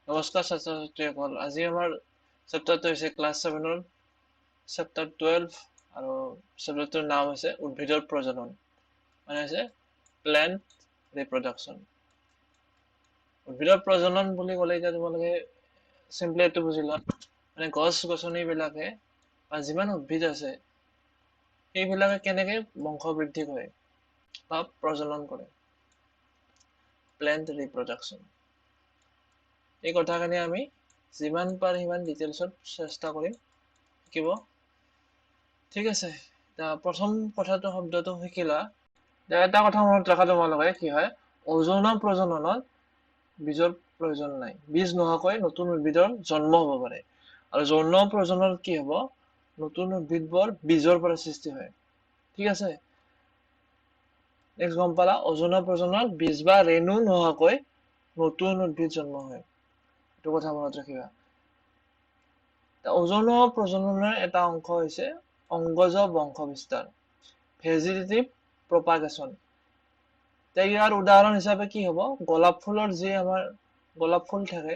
নমস্কাৰ ছাত্ৰ ছাত্ৰীসকল, আজি আমাৰ চেপ্টাৰটো হৈছে ক্লাছ 7ৰ চেপ্টাৰ 12 আৰু চেপ্টাৰটোৰ নাম হৈছে উদ্ভিদৰ প্ৰজনন, মানে হৈছে প্লেন্ট ৰিপ্ৰডাকশ্যন। উদ্ভিদৰ প্ৰজনন বুলি ক'লে এতিয়া তোমালোকে চিম্পলি এইটো বুজি লোৱা, মানে গছ গছনিবিলাকে বা যিমান উদ্ভিদ আছে সেইবিলাকে কেনেকে বংশ বৃদ্ধি কৰে বা প্ৰজনন কৰে, প্লেন্ট ৰিপ্ৰডাকশ্যন। এই কথাখিনি আমি যিমান পাৰো সিমান ডিটেইলছত চেষ্টা কৰিম শিকিব। ঠিক আছে, প্ৰথম কথাটো শব্দটো শিকিলা। এটা কথা মনত ৰাখা তোমালোকে, কি হয় অযৌন প্ৰজননত বীজৰ প্ৰয়োজন নাই। বীজ নোহোৱাকৈ নতুন উদ্ভিদৰ জন্ম হ'ব পাৰে, আৰু যৌন প্ৰজননত কি হ'ব, নতুন উদ্ভিদবোৰ বীজৰ পৰা সৃষ্টি হয়। ঠিক আছে, নেক্সট গম পালা, অযৌন প্ৰজননত বীজ বা ৰেণু নোহোৱাকৈ নতুন উদ্ভিদ জন্ম হয়। এইটো কথা মনত ৰাখিবা। অযৌন প্ৰজননৰ এটা অংশ হৈছে অংগজ বংশ বিস্তাৰ, ভেজিটেটিভ প্ৰপাগেশ্যন। ইয়াৰ উদাহৰণ হিচাপে কি হ'ব, গোলাপ ফুলৰ যি আমাৰ গোলাপ ফুল থাকে,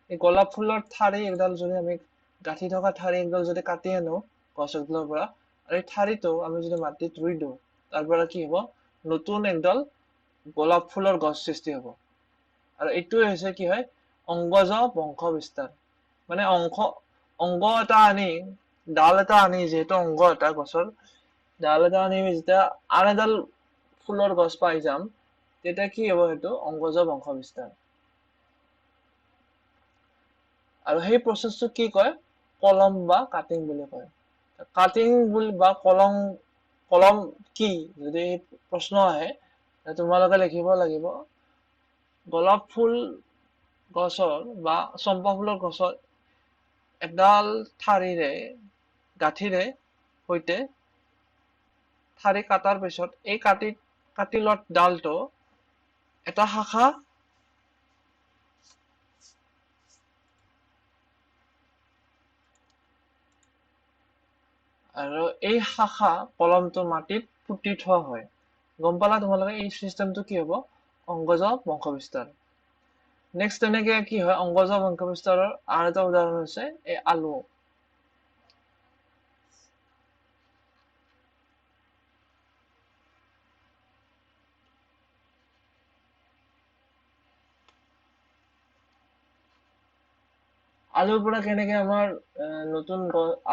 এই গোলাপ ফুলৰ ঠাৰি এডাল যদি আমি গাঁঠি থকা ঠাৰি এডাল যদি কাটি আনো গছ এডালৰ পৰা, আৰু এই ঠাৰিটো আমি যদি মাটিত ৰুই দিওঁ, তাৰ পৰা কি হ'ব, নতুন একডাল গোলাপ ফুলৰ গছ সৃষ্টি হ'ব। আৰু এইটোৱে হৈছে কি হয়, অংগজ বংশ বিস্তাৰ। মানে অংগ এটা আনি, ডাল এটা আনি, যিহেতু অংগ এটা গছৰ ডাল এটা আনি যেতিয়া আন এডাল ফুলৰ গছ পাই যাম, তেতিয়া কি হ'ব, সেইটো অংগজ বংশ বিস্তাৰ। আৰু সেই প্ৰচেছটো কি কয়, কলম বা কাটিং বুলি কয়। কাটিং বুলি বা কলম কি যদি প্ৰশ্ন আহে, তোমালোকে লিখিব লাগিব, গোলাপ ফুল গছৰ বা চম্পা ফুলৰ গছৰ এডাল ঠাৰিৰে, গাঁঠিৰে সৈতে ঠাৰি কাটাৰ পিছত এই কাটি লোৱা ডালটো এটা শাখা আৰু এই শাখা কলমটো মাটিত পুতি থোৱা হয়। গম পালা তোমালোকে, এই চিষ্টেমটো কি হ'ব, অংগজ বংশ বিস্তাৰ। নেক্সট তেনেকে কি হয়, অংগজ বংশ বিস্তাৰৰ আন এটা উদাহৰণ হৈছে এই আলু। আলুৰ পৰা কেনেকে আমাৰ নতুন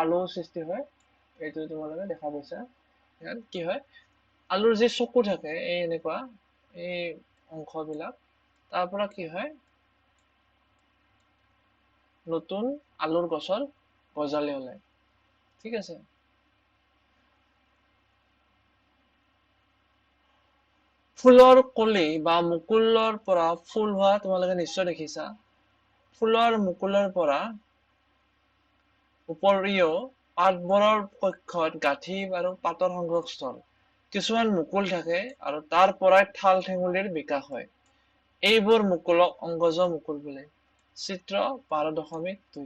আলু সৃষ্টি হয়, এইটো তোমালোকে দেখা পাইছা। ইয়াত কি হয়, আলুৰ যি চকু থাকে, এই এনেকুৱা এই অংশবিলাক, তাৰ পৰা কি হয়, নতুন আলুৰ গছৰ গজালি ওলায়। ঠিক আছে, ফুলৰ কলি বা মুকুলৰ পৰা ফুল হোৱা তোমালোকে নিশ্চয় দেখিছা। ফুলৰ মুকুলৰ পৰা উপৰিও পাতবোৰৰ কক্ষত গাঁঠি আৰু পাতৰ সংগ্ৰহস্থল কিছুমান মুকুল থাকে, আৰু তাৰ পৰাই ঠাল ঠেঙুলিৰ বিকাশ হয়। এইবোৰ মুকুলক অংগজ মুকুল বোলে। চিত্ৰ 12.2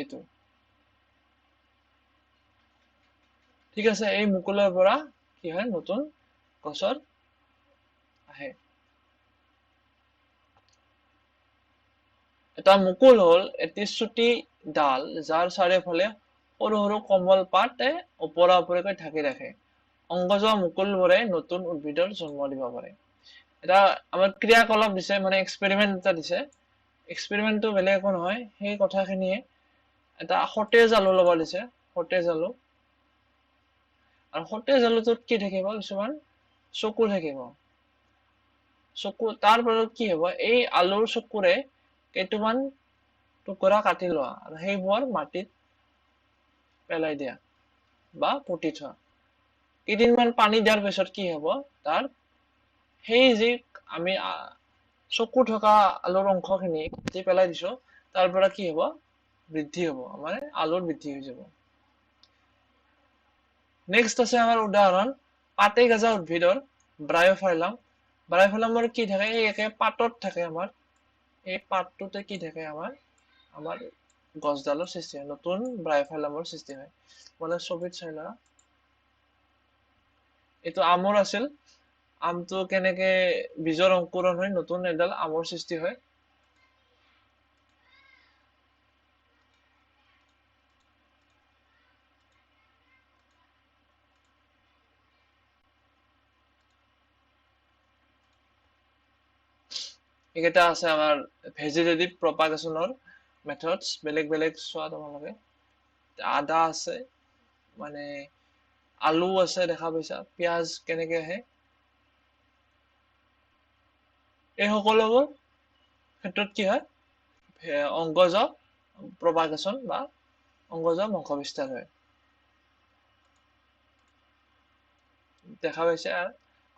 এইটো। ঠিক আছে, এই মুকুলৰ পৰা কি হয়, নতুন গছৰ আহে। এটা মুকুল হ'ল এটি চুটি ডাল, যাৰ চাৰিওফালে সৰু সৰু কোমল পাতে ওপৰা ওপৰিকৈ ঢাকি ৰাখে। অংগজ মুকুলবোৰে নতুন উদ্ভিদৰ জন্ম দিব পাৰে। এটা আমাৰ ক্ৰিয়াকলাপ দিছে, মানে এক্সপেৰিমেন্ট এটা দিছে। এক্সপেৰিমেন্টটো বেলেগ একো নহয়, সেই কথাখিনিয়ে এটা সতেজ আলু ল'ব দিছে, সতেজ আলু। আৰু সতেজ আলুটোত কি থাকিব, কিছুমান চকু থাকিব। চকু, তাৰ ফলত কি হ'ব, এই আলুৰ চকুৰে কেইটামান টুকুৰা কাটি লোৱা, আৰু সেইবোৰ মাটিত পেলাই দিয়া বা পুতি থোৱা। কেইদিনমান পানী দিয়াৰ পিছত কি হ'ব, তাৰ সেই যি আমি চকু থকা আলুৰ অংশখিনি কাটি পেলাই দিছো, তাৰ পৰা কি হ'ব, বৃদ্ধি হ'ব, মানে আলুৰ বৃদ্ধি হৈ যাব। নেক্সট আছে আমাৰ উদাহৰণ, পাতে গজা উদ্ভিদৰ ব্ৰায়োফাইলাম। ব্ৰায়োফাইলামৰ কি থাকে, এই একে পাতত থাকে আমাৰ, এই পাতটোতে কি থাকে, আমাৰ গছডালৰ সৃষ্টি হয়, নতুন ব্ৰায়োফাইলামৰ সৃষ্টি হয়। মানে ছবিত চাই লোৱা, এইটো আমৰ আছিল, আমটো কেনেকে বীজৰ অংকুৰণ হৈ নতুন এডাল আমৰ সৃষ্টি হয়? এইকেইটা আছে আমাৰ ভেজিটেটিভ প্ৰপাগেশ্যনৰ মেথডছ, বেলেগ বেলেগ চোৱা তোমালোকে। আদা আছে, মানে আলু আছে, দেখা পাইছা, পিঁয়াজ কেনেকে আহে। এই সকলোবোৰ ক্ষেত্ৰত কি হয়, অংগজ প্ৰপাগেশ্যন বা অংগজ বংশবিস্তাৰ হয়। দেখা পাইছে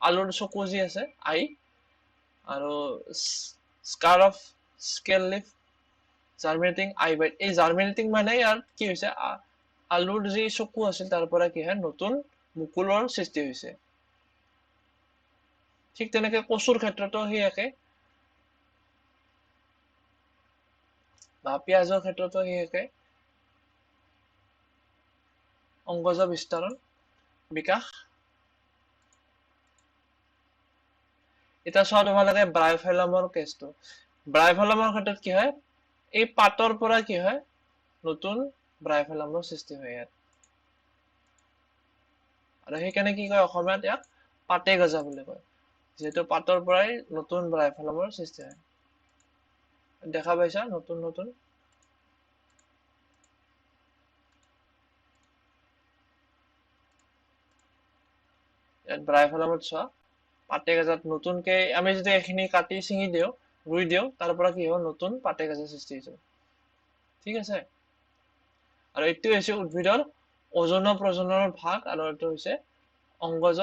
আলুৰ চকু যি আছে আই, আৰু স্কাৰ অফ স্কেল লিফ, জাৰ্মিনেটিং আইবাইট। এই জাৰ্মিনেটিং মানে ইয়াৰ কি হৈছে, আলুৰ যি চকু আছিল তাৰ পৰা কি হয় নতুন মুকুলৰ সৃষ্টি হৈছে। ঠিক তেনেকে কচুৰ ক্ষেত্ৰতো সেই একে, বা পিঁয়াজৰ ক্ষেত্ৰতো সেই একে, অংগজ বিস্তাৰণ বিকাশ। এতিয়া চোৱা তোমালোকে ব্ৰাইফেলামৰ কেছটো। ব্ৰাইফেলামৰ ক্ষেত্ৰত কি হয়, এই পাতৰ পৰা কি হয় নতুন ব্ৰাইফেলামৰ সৃষ্টি হয় ইয়াত, আৰু সেইকাৰণে কি কয় অসমীয়াত ইয়াক পাতে গজা বুলি কয়, যিহেতু পাতৰ পৰাই নতুন ব্ৰাইফেলামৰ সৃষ্টি হয়। দেখা পাইছা নতুন নতুন। ইয়াত ব্ৰাইফেলামত চোৱা পাতে গজাত নতুনকে আমি যদি এইখিনি কাটি ছিঙি দিওঁ, ৰুই দিওঁ, তাৰ পৰা কি হ'ব নতুন পাতে গজা সৃষ্টি হৈছে। ঠিক আছে, আৰু এইটো হৈছে উদ্ভিদৰ অজন প্ৰজননৰ ভাগ, আৰু এইটো হৈছে অংগজ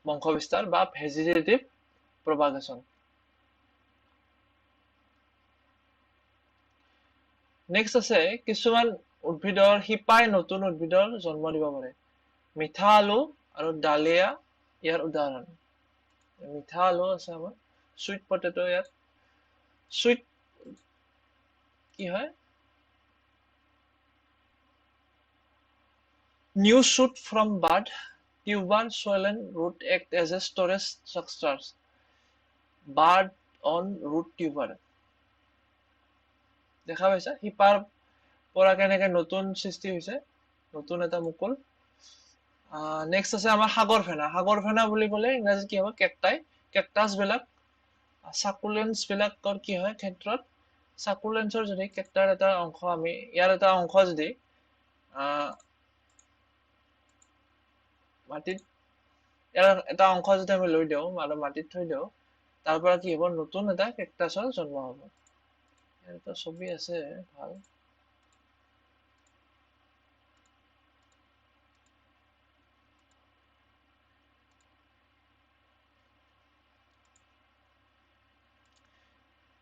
বংশবিস্তাৰ বা ভেজিটেটিভ প্ৰপাগেশ্যন। নেক্সট আছে কিছুমান উদ্ভিদৰ শিপাই নতুন উদ্ভিদৰ জন্ম দিব পাৰে। মিঠা আলু আৰু ডালিয়া ইয়াৰ উদাহৰণ। মিঠা আলু আছে আমাৰ, চুইট পটেটো, ইয়াত চুইট কি হয়, new shoot from bud, tuber, swollen root act as a storage structures. Bud on root tuber. দেখা পাইছা শিপাৰ পৰা কেনেকে নতুন সৃষ্টি হৈছে, নতুন এটা মুকুল। নেক্সট আছে আমাৰ সাগৰ ফেনা। সাগৰ ফেনা বুলি ক'লে ইংৰাজীত কি হ'ব, কেকটাই। কেকটাছ বিলাক, চাকুলেন্স বিলাকৰ কি হয় ক্ষেত্ৰত, চাকুলেন্সৰ যদি কেকটাৰ এটা অংশ আমি, ইয়াৰ এটা অংশ যদি মাটিত, ইয়াৰ এটা অংশ যদি আমি লৈ দিওঁ আৰু মাটিত থৈ দিওঁ, তাৰ পৰা কি হ'ব নতুন এটা কেকটাছৰ জন্ম হ'ব। ইয়াৰ এটা ছবি আছে ভাল।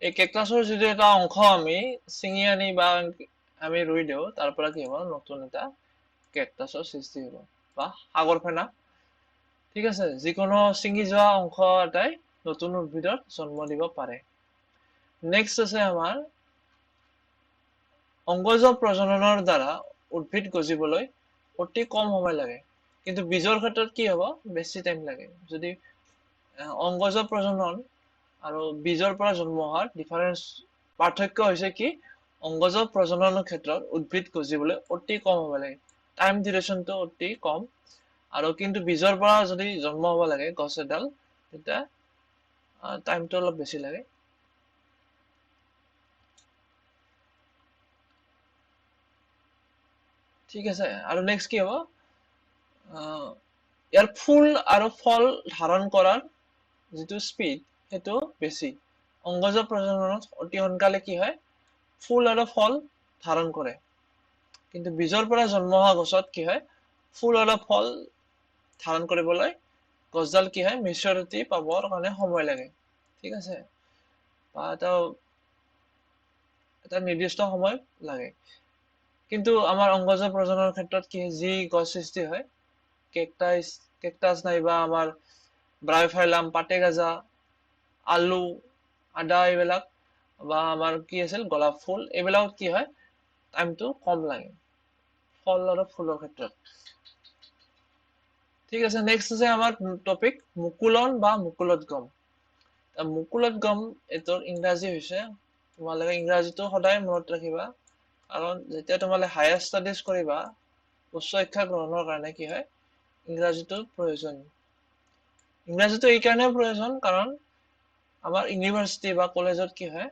এই কেকটাছৰ যদি এটা অংশ আমি ছিঙি আনি বা আমি ৰুই দিওঁ, তাৰ পৰা কি হ'ব নতুন এটা কেকটাছৰ সৃষ্টি হ'ব, বা সাগৰ ফেনা। ঠিক আছে, যিকোনো ছিঙি যোৱা অংশ এটাই নতুন উদ্ভিদৰ জন্ম দিব পাৰে। নেক্সট আছে আমাৰ অংগজ প্ৰজননৰ দ্বাৰা উদ্ভিদ গজিবলৈ অতি কম সময় লাগে, কিন্তু বীজৰ ক্ষেত্ৰত কি হ'ব বেছি টাইম লাগে। যদি অংগজ প্ৰজনন আৰু বীজৰ পৰা জন্ম হোৱাৰ পাৰ্থক্য হৈছে কি, অংগজ প্ৰজননৰ ক্ষেত্ৰত উদ্ভিদ গজিবলৈ অতি কম হ'ব লাগে, টাইম ডিউৰেচনটো অতি কম, আৰু কিন্তু বীজৰ পৰা যদি জন্ম হ'ব লাগে গছ এডাল, তেতিয়া টাইমটো অলপ বেছি লাগে। ঠিক আছে, আৰু নেক্সট কি হ'ব, ইয়াৰ ফুল আৰু ফল ধাৰণ কৰাৰ যিটো স্পীড সেইটো বেছি। অংগজ প্ৰজননত অতি সোনকালে কি হয়, ফুল আৰু ফল ধাৰণ কৰে, কিন্তু বীজৰ পৰা জন্ম হোৱা গছত কি হয়, ফুল আৰু ফল ধাৰণ কৰিবলৈ গছডাল কি হয় মেচিউৰিটি পাবৰ কাৰণে সময় লাগে। ঠিক আছে, বা এটা নিৰ্দিষ্ট সময় লাগে। কিন্তু আমাৰ অংগজ প্ৰজননৰ ক্ষেত্ৰত কি, যি গছ সৃষ্টি হয়, কেকটাছ নাইবা আমাৰ ব্ৰাইফাইলাম, পাতেগাজা, আলু, আদা, এইবিলাক, বা আমাৰ কি আছিল গোলাপ ফুল, এইবিলাকত কি হয় টাইমটো কম লাগে ফল আৰু ফুলৰ ক্ষেত্ৰত। ঠিক আছে, নেক্সট আছে আমাৰ টপিক মুকুলন বা মুকুলোদ্গম। মুকুলোদ্গম এইটোৰ ইংৰাজী হৈছে, তোমালোকে ইংৰাজীটো সদায় মনত ৰাখিবা, কাৰণ যেতিয়া তোমালোকে হায়াৰ ষ্টাডিজ কৰিবা, উচ্চ শিক্ষা গ্ৰহণৰ কাৰণে কি হয়, ইংৰাজীটো প্ৰয়োজন। ইংৰাজীটো এই কাৰণে প্ৰয়োজন কাৰণ আমাৰ ইউনিভাৰ্চিটি বা কলেজত কি হয়,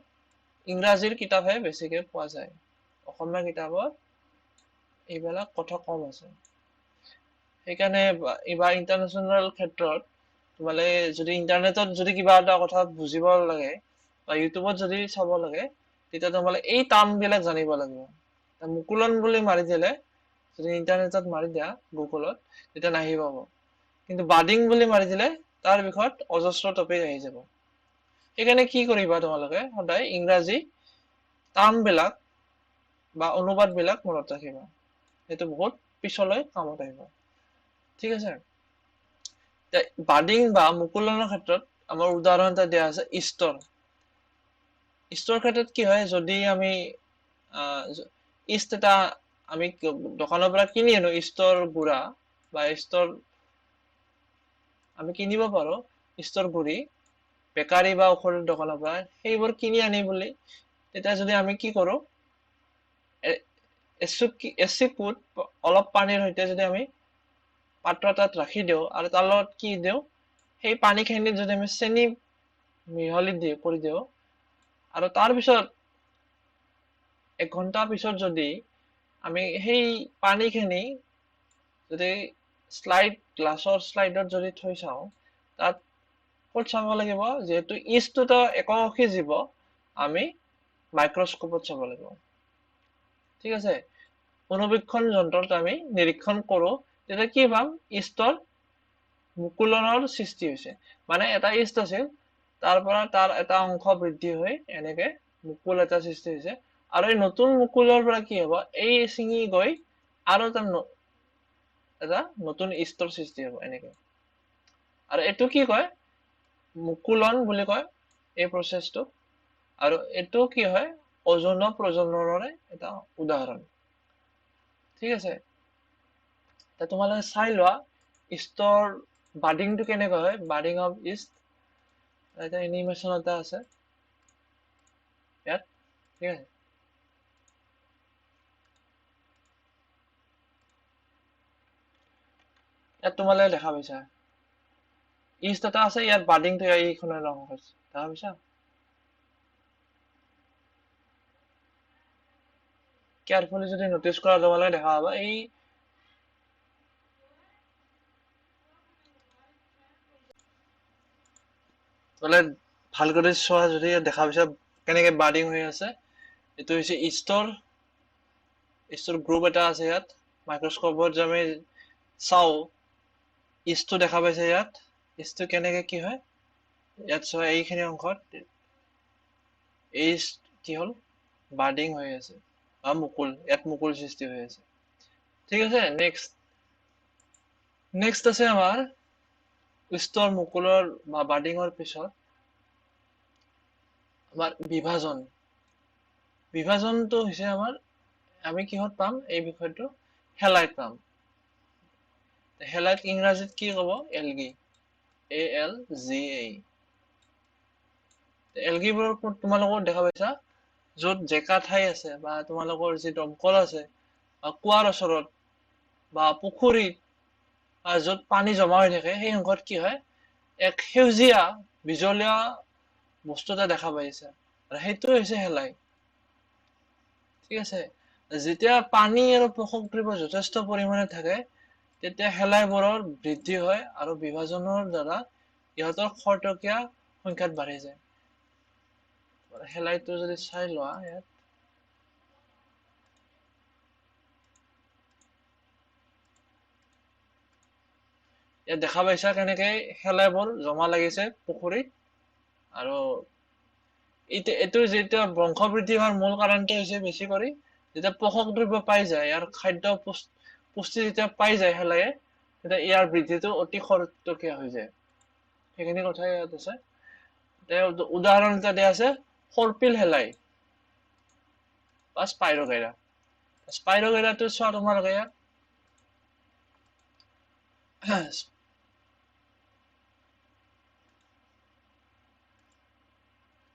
ইংৰাজীৰ কিতাপহে বেছিকে পোৱা যায়, অসমীয়া কিতাপত এইবিলাক কথা কম আছে। সেইকাৰণে এইবাৰ ইণ্টাৰনেশ্যনেল ক্ষেত্ৰত তোমালোকে যদি ইণ্টাৰনেটত যদি কিবা এটা কথা বুজিব লাগে বা ইউটিউবত যদি চাব লাগে, তেতিয়া তোমালোকে এই টাৰ্মবিলাক জানিব লাগিব। মুকুলন বুলি মাৰি দিলে, যদি ইণ্টাৰনেটত মাৰি দিয়া গুগলত, তেতিয়া নাহি পাব। কিন্তু বাডিং বুলি মাৰি দিলে তাৰ বিষয়ত অজস্ৰ টপিক আহি যাব। সেইকাৰণে কি কৰিবা তোমালোকে সদায় ইংৰাজী টাৰ্মবিলাক বা অনুবাদবিলাক মনত ৰাখিবা, সেইটো বহুত পিছলৈ কামত আহিব। ঠিক আছে, বাডিং বা মুকুলনৰ ক্ষেত্ৰত আমাৰ উদাহৰণ এটা দিয়া আছে ইষ্টৰ। ইষ্টৰ ক্ষেত্ৰত কি হয়, যদি আমি ইষ্ট এটা আমি দোকানৰ পৰা কিনি আনো, ইষ্টৰ গুড়া বা ইষ্টৰ আমি কিনিব পাৰো, ইষ্টৰ গুড়ি বেকাৰী বা ঔষধৰ দোকানৰ পৰা, সেইবোৰ কিনি আনি বুলি তেতিয়া যদি আমি কি কৰো, এচিকুট অলপ পানীৰ সৈতে যদি আমি পাত্ৰ এটাত ৰাখি দিওঁ আৰু তাৰ লগত কি দিওঁ, সেই পানীখিনিত যদি আমি চেনি মিহলি কৰি দিওঁ আৰু তাৰপিছত 1 ঘণ্টা পিছত যদি আমি সেই পানীখিনি যদি গ্লাছৰ শ্লাইডত যদি থৈ চাওঁ, তাত ক'ত চাব লাগিব, যিহেতু ইষ্টটো এককোষী জীৱ, আমি মাইক্ৰস্কোপত চাব লাগিব। ঠিক আছে, অনুবীক্ষণ যন্ত্ৰত আমি নিৰীক্ষণ কৰো, তেতিয়া কি পাম, ইষ্টৰ মুকুলনৰ সৃষ্টি হৈছে। মানে এটা ইষ্ট আছিল, তাৰ পৰা তাৰ এটা অংশ বৃদ্ধি হৈ এনেকে মুকুল এটা সৃষ্টি হৈছে, আৰু এই নতুন মুকুলৰ পৰা কি হ'ব, এই ছিঙি গৈ আৰু এটা নতুন ইষ্টৰ সৃষ্টি হ'ব এনেকে। আৰু এইটো কি কয়, মুকুলন বুলি কয় এই প্ৰচেছটো। আৰু এইটো কি হয়, অযৌন প্ৰজননৰে এটা উদাহৰণ। ঠিক আছে, তোমালোকে চাই লোৱা ইষ্টৰ বাডিংটো কেনেকৈ হয়, বাডিং অফ ইষ্ট, এটা এনিমেশ্যন এটা আছে ইয়াত। ঠিক আছে, ইয়াত তোমালোকে দেখা পাইছা ইষ্ট এটা আছে, ইয়াত বাডিংটো এইখনৰ ৰং হৈছে, দেখা পাইছা। কেয়াৰফুলি যদি নটিচ কৰা তোমালোকে দেখা পাবা, এই ভাল কৰি চোৱা যদি দেখা পাইছা কেনেকে বাডিং হৈ আছে। এইটো হৈছে ইষ্টৰ গ্ৰুপ এটা আছে ইয়াত, মাইক্ৰস্কোপত যে আমি চাওঁ ইষ্টটো দেখা পাইছে ইয়াত, ইষ্টটো কেনেকে কি হয়, ইয়াত চোৱা এইখিনি অংশত এই কি হ'ল, বাডিং হৈ আছে বা মুকুল, ইয়াত মুকুল সৃষ্টি হৈ আছে। ঠিক আছে, নেক্সট আছে আমাৰ ইষ্টৰ মুকুলৰ বা বাডিঙৰ পিছত আমাৰ বিভাজনটো হৈছে আমাৰ, আমি কিহত পাম এই বিষয়টো, হেলাইত পাম। হেলাইট ইংৰাজীত কি ক'ব, এলগি, ALGA। এলগিবোৰৰ তোমালোকৰ দেখা পাইছা, য'ত জেকা ঠাই আছে বা তোমালোকৰ যি দমকল আছে বা কুৱাৰ ওচৰত বা পুখুৰীত বা য'ত পানী জমা হৈ থাকে, সেই অংশত কি হয়, এক সেউজীয়া বিজলীয়া বস্তু এটা দেখা পাইছে, আৰু সেইটো হৈছে শেলাই। ঠিক আছে, যেতিয়া পানী আৰু পোষক দ্ৰব্য যথেষ্ট পৰিমাণে থাকে, তেতিয়া শেলাইবোৰৰ বৃদ্ধি হয় আৰু বিভাজনৰ দ্বাৰা ইহঁতৰ খৰতকীয়া সংখ্যাত বাঢ়ি যায়। শেলাইটো যদি চাই লোৱা ইয়াত, ইয়াত দেখা পাইছা কেনেকে শেলাইবোৰ জমা লাগিছে পুখুৰীত। আৰু এইটো যেতিয়া বংশবৃদ্ধি হোৱাৰ মূল কাৰণটো হৈছে বেছি কৰি যেতিয়া পোষক দ্ৰব্য পাই যায়, ইয়াৰ খাদ্য পুষ্টি যেতিয়া পাই যায় শেলাইয়ে, তেতিয়া ইয়াৰ বৃদ্ধিটো অতি খৰতকীয়া হৈ যায়। সেইখিনি কথাই ইয়াত আছে। উদাহৰণ এটা দিয়া আছে, সৰ্পিল শেলাই বা স্পাইৰগেৰা। স্পাইৰগেৰাটো চোৱা তোমালোকে ইয়াত,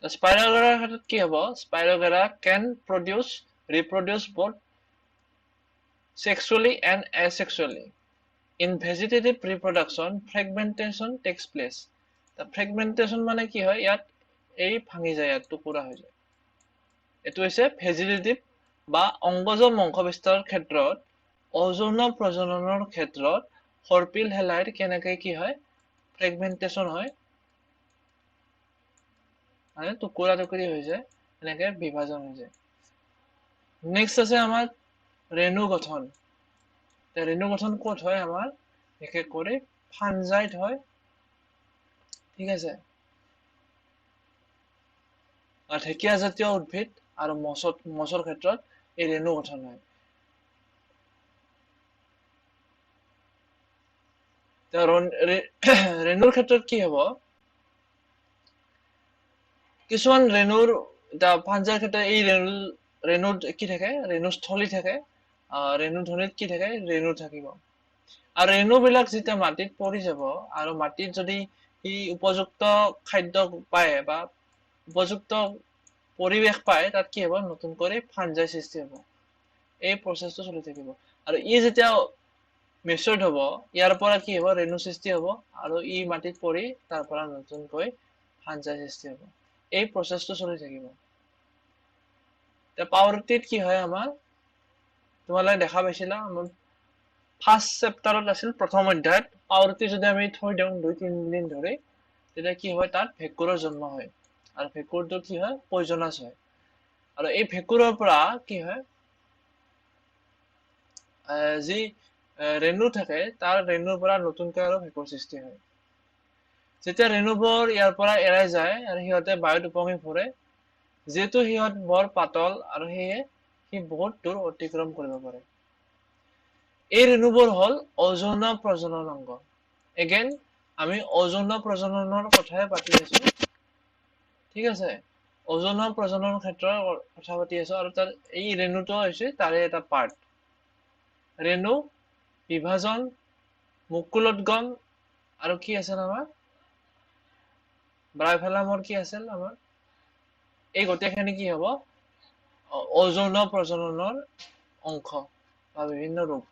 স্পাইৰগেৰাৰ ক্ষেত্ৰত কি হ'ব? স্পাইৰগেৰা can reproduce both sexually and asexually. In vegetative reproduction, fragmentation takes place. Fragmentation মানে কি হয়? ইয়াত এই ভাঙি যায়, ইয়াত টুকুৰা হৈ যায়। এইটো হৈছে ভেজিটেটিভ বা অংগজ বংশবিস্তাৰৰ ক্ষেত্ৰত অযৌন প্ৰজননৰ ক্ষেত্ৰত সৰ্পিল হেলাইৰ কেনেকৈ কি হয়? ফ্ৰেগমেন্টেশন হয়, মানে টুকুৰা টুকুৰি হৈ যায়, এনেকে বিভাজন হৈ যায়। নেক্সট আছে আমাৰ ৰেণু গঠন। ৰেণু গঠন ক'ত হয়? আমাৰ বিশেষ কৰি ফানজাইত হয়, ঠিক আছে। ঢেকীয়া জাতীয় উদ্ভিদ আৰু মছৰ ক্ষেত্ৰত এই ৰেণু গঠন হয়। ৰেণুৰ ক্ষেত্ৰত কি হ'ব? কিছুমান ৰেণুৰ ফানজাইৰ ক্ষেত্ৰত এই ৰেণুত কি থাকে? ৰেণুস্থলী থাকে। ৰেণুধনীত কি থাকে? ৰেণু থাকিব। আৰু ৰেণুবিলাক যেতিয়া মাটিত পৰি যাব আৰু মাটিত যদি সি উপযুক্ত খাদ্য পায় বা উপযুক্ত পৰিৱেশ পায়, তাত কি হ'ব? নতুন কৰি ফানজাই সৃষ্টি হ'ব। এই প্ৰচেছটো চলি থাকিব। আৰু ই যেতিয়া মেচুৰ্ড হ'ব, ইয়াৰ পৰা কি হ'ব? ৰেণু সৃষ্টি হ'ব আৰু ই মাটিত পৰি তাৰ পৰা নতুনকৈ ফানজাই সৃষ্টি হ'ব। এই প্ৰচেছটো চলি থাকিব। পাউৰুটিত কি হয় আমাৰ? তোমালোকে দেখা পাইছিলা আমাৰ ফাৰ্ষ্ট চেপ্টাৰত আছিল, প্ৰথম অধ্যায়ত। পাউৰুটি যদি আমি থৈ দিওঁ 2-3 দিন ধৰি, তেতিয়া কি হয়? তাত ভেঁকুৰৰ জন্ম হয়। আৰু ভেঁকুৰটো কি হয়? পয়জনাছ হয়। আৰু এই ভেঁকুৰৰ পৰা কি হয়? যি ৰেণু থাকে, তাৰ ৰেণুৰ পৰা নতুনকৈ আৰু ভেঁকুৰ সৃষ্টি হয়। যেতিয়া ৰেণুবোৰ ইয়াৰ পৰা এৰাই যায় আৰু সিহঁতে বায়ুত উপঙি ফুৰে, যিহেতু সিহঁত বৰ পাতল আৰু সেয়ে সি বহুত দূৰ অতিক্ৰম কৰিব পাৰে। এই ৰেণুবোৰ হ'ল অযৌন প্ৰজনন অংগ। এগেইন আমি অযৌন প্ৰজননৰ কথাই পাতি আছো, ঠিক আছে। অযৌন প্ৰজননৰ ক্ষেত্ৰৰ কথা পাতি আছো, আৰু তাৰ এই ৰেণুটো হৈছে তাৰে এটা পাৰ্ট। ৰেণু, বিভাজন, মুকুলোদ্গম, আৰু কি আছিল আমাৰ? ব্ৰাইফেলামৰ কি আছিল আমাৰ? এই গোটেইখিনি কি হ'ব? অযৌন প্ৰজননৰ অংশ বা বিভিন্ন ৰূপ,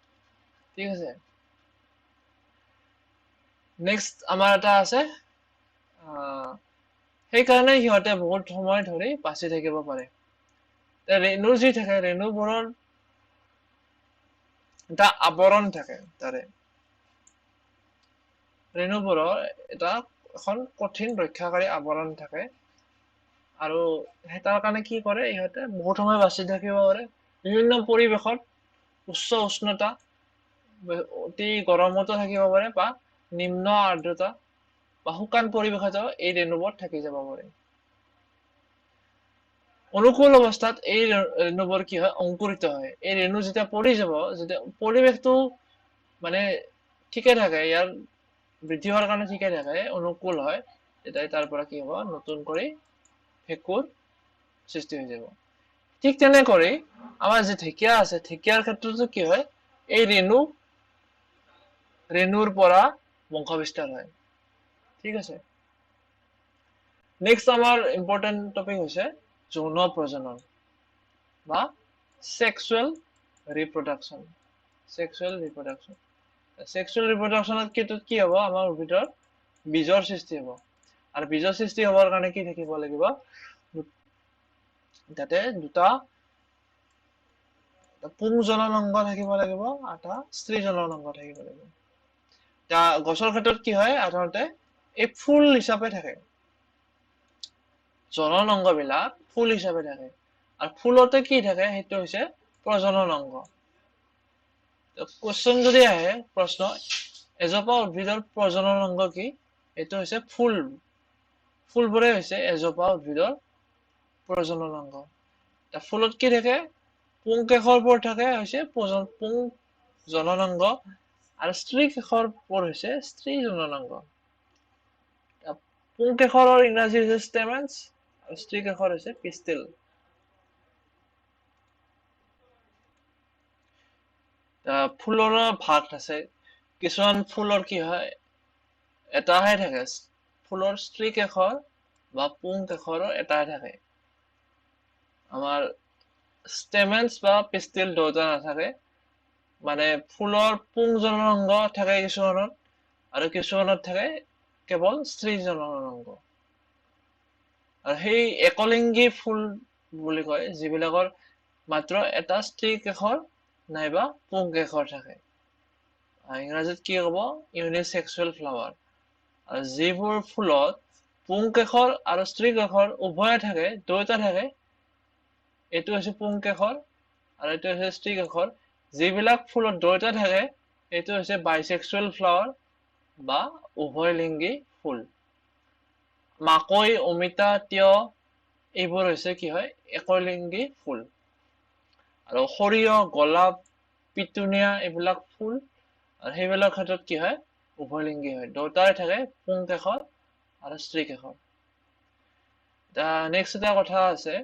ঠিক আছে। নেক্সট আমাৰ এটা আছে, সেইকাৰণে সিহঁতে বহুত সময় ধৰি বাচি থাকিব পাৰে। ৰেণু যি থাকে, ৰেণুবোৰৰ এটা আৱৰণ থাকে। তাৰে ৰেণুবোৰৰ এটা এখন কঠিন ৰক্ষাকাৰী আৱৰণ থাকে। আৰু তাৰ কাৰণে কি কৰে? ইহঁতে বহুত সময় বাচি থাকিব পাৰে। বিভিন্ন পৰিৱেশত উচ্চ উষ্ণতা, অতি গৰমতো থাকিব পাৰে, বা নিম্ন আৰ্দ্ৰতা বা শুকান পৰিৱেশতো এই ৰেণুবোৰ থাকি যাব পাৰে। অনুকূল অৱস্থাত এই ৰেণুবোৰ কি হয়? অংকুৰিত হয়। এই ৰেণু যেতিয়া পৰি যাব, যেতিয়া পৰিৱেশটো মানে ঠিকে থাকে, ইয়াৰ বৃদ্ধি হোৱাৰ কাৰণে ঠিকে থাকে, অনুকূল হয়, তেতিয়া তাৰ পৰা কি হ'ব? নতুন কৰি ভেঁকুৰ সৃষ্টি হৈ যাব। ঠিক তেনেকৈ আমাৰ যি ঢেকীয়া আছে, ঢেকীয়াৰ ক্ষেত্ৰতো কি হয়? এই ৰেণুৰ পৰা বংশবিস্তাৰ হয়, ঠিক আছে। নেক্সট আমাৰ ইম্পৰ্টেণ্ট টপিক হৈছে যৌন প্ৰজনন বা ছেক্সুৱেল ৰিপ্ৰডাকশ্যন। ছেক্সুৱেল ৰিপ্ৰডাকশ্যনত কি হ'ব? আমাৰ উদ্ভিদৰ বীজৰ সৃষ্টি হ'ব। আৰু বীজৰ সৃষ্টি হ'বৰ কাৰণে কি থাকিব লাগিব? তাতে দুটা পুংজনন অংগ থাকিব লাগিব, এটা স্ত্ৰী জনন অংগ থাকিব লাগিব। গছৰ ক্ষেত্ৰত কি হয়? সাধাৰণতে এই ফুল হিচাপে থাকে, জনন অংগ বিলাক ফুল হিচাপে থাকে। আৰু ফুলতে কি থাকে? সেইটো হৈছে প্ৰজনন অংগ। কোৱেশ্চন যদি আহে, প্ৰশ্ন, এজোপা উদ্ভিদৰ প্ৰজনন অংগ কি? এইটো হৈছে ফুল। ফুলবোৰে হৈছে এজোপা উদ্ভিদৰ প্ৰজনন অংগ। ফুলত কি থাকে? পুংকেশৰবোৰ থাকে হৈছে পুং জনন অংগ, আৰু স্ত্ৰী কেশৰবোৰ হৈছে স্ত্ৰী জনন অংগ। পুংকেশৰৰ ইংৰাজী হৈছে ষ্টেমেনছ, আৰু স্ত্ৰী কেশৰ হৈছে পিষ্টিল। ফুলৰো ভাগ আছে, কিছুমান ফুলৰ কি হয় এটাহে থাকে, ফুলৰ ষ্ট্ৰিক এখৰ বা পুং এখৰৰ এটাহে থাকে। আমাৰ ষ্টেমেন্স বা পিষ্টিল দুটা নাথাকে, মানে ফুলৰ পুংজনন অংগ থাকে কিছুমানত আৰু কিছুমানত থাকে কেৱল স্ত্ৰীজনন অংগ। আৰু সেই একলিংগী ফুল বুলি কয় যিবিলাকৰ মাত্ৰ এটা ষ্ট্ৰিক এখৰ নাইবা পুং এখৰ থাকে। ইংৰাজীত কি ক'ব ইউনিচেক্সুৱেল ফ্লাৱাৰ। আৰু যিবোৰ ফুলত পুং এখৰ আৰু ষ্ট্ৰিক এখৰ উভয়ে থাকে, দুয়োটা থাকে, এইটো হৈছে পুং এখৰ আৰু এইটো হৈছে ষ্ট্ৰিক এখৰ। যিবিলাক ফুলত দুয়োটা থাকে এইটো হৈছে বাইচেক্সুৱেল ফ্লাৱাৰ বা উভয়লিংগী ফুল। মাকৈ, অমিতা, তিয়হ এইবোৰ হৈছে কি হয় একলিংগী ফুল। আৰু সৰিয়হ, গোলাপ, পিটুনিয়া এইবিলাক ফুল আৰু সেইবিলাক ক্ষেত্ৰত কি হয় উভয়লিংগী হয়, দুয়োটাই থাকে পুং এখৰ আৰু ষ্ট্ৰিক এখৰ। নেক্সট এটা কথা আছে,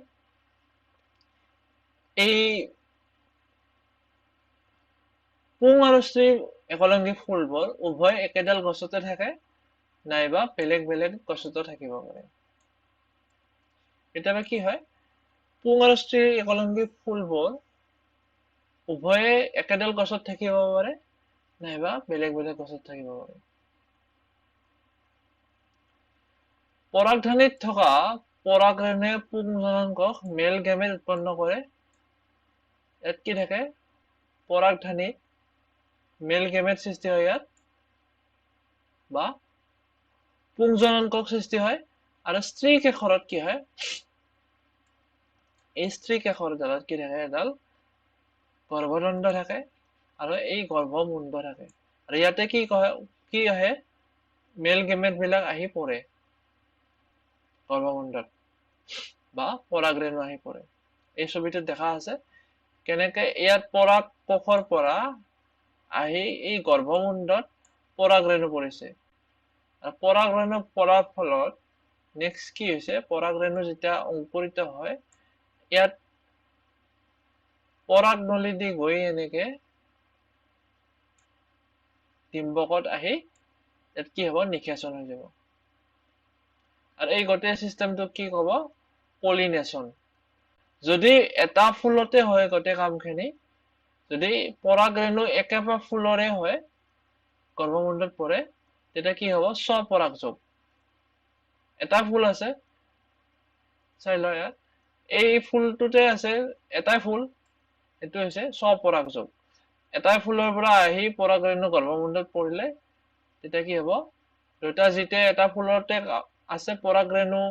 এই পুং আৰু ষ্ট্ৰিক একলিংগী ফুলবোৰ উভয় একেডাল গছতে থাকে নাইবা বেলেগ বেলেগ গছতো থাকিব পাৰে। কেতিয়াবা কি হয় পুং আৰু ষ্ট্ৰিক একলিংগী ফুলবোৰ উভয়ে একেডাল গছত থাকিব পাৰে নাইবা বেলেগ বেলেগ গছত থাকিব পাৰে। পৰাগধানীত থকা পৰাগৰেণুৱে পুংজনকক মেল গেমেট উৎপন্ন কৰে। ইয়াত কি থাকে পৰাগধানীত মেল গেমেট সৃষ্টি হয় ইয়াত বা পুংজনকক সৃষ্টি হয়। আৰু ষ্ট্ৰিক এখৰত কি হয় এই ষ্ট্ৰিক এখৰ ডালত কি থাকে এডাল গৰ্ভদণ্ড থাকে আৰু এই গৰ্ভমুণ্ড থাকে। আৰু ইয়াতে কি আহে মেল গেমেট বিলাক আহি পৰে গৰ্ভমুণ্ডত বা পৰাগৰেণু আহি পৰে। এই ছবিটোত দেখা আছে কেনেকে ইয়াত পৰাগ কোষৰ পৰা আহি এই গৰ্ভমুণ্ডত পৰাগৰেণু পৰিছে। আৰু পৰাগৰেণু পৰাৰ ফলত নেক্সট কি হৈছে পৰাগৰেণু যেতিয়া অংকুৰিত হয় ইয়াত পৰাগ নলী দি গৈ এনেকে ডিম্বকত আহি ইয়াত কি হব নিষেচন হৈ যাব। আৰু এই গোটেই চিষ্টেমটোক কি কব পলিনেশ্যন। যদি এটা ফুলতে হয় গোটেই কামখিনি, যদি পৰাগৰেণু একেবাৰে ফুলৰে হয় গৰ্ভমুণ্ডত পৰে তেতিয়া কি হব স্বপৰাগযোগ। এটা ফুল আছে চাই ল ইয়াত এই ফুলটোতে আছে এটাই ফুল, এইটো হৈছে স্বপৰাগযোগ। এটাই ফুলৰ পৰা আহি পৰাগৰেণু গৰ্ভমুণ্ডত পৰিলে তেতিয়া কি হব দুটা যেতিয়া এটা ফুলতে আছে পৰাগৰেণু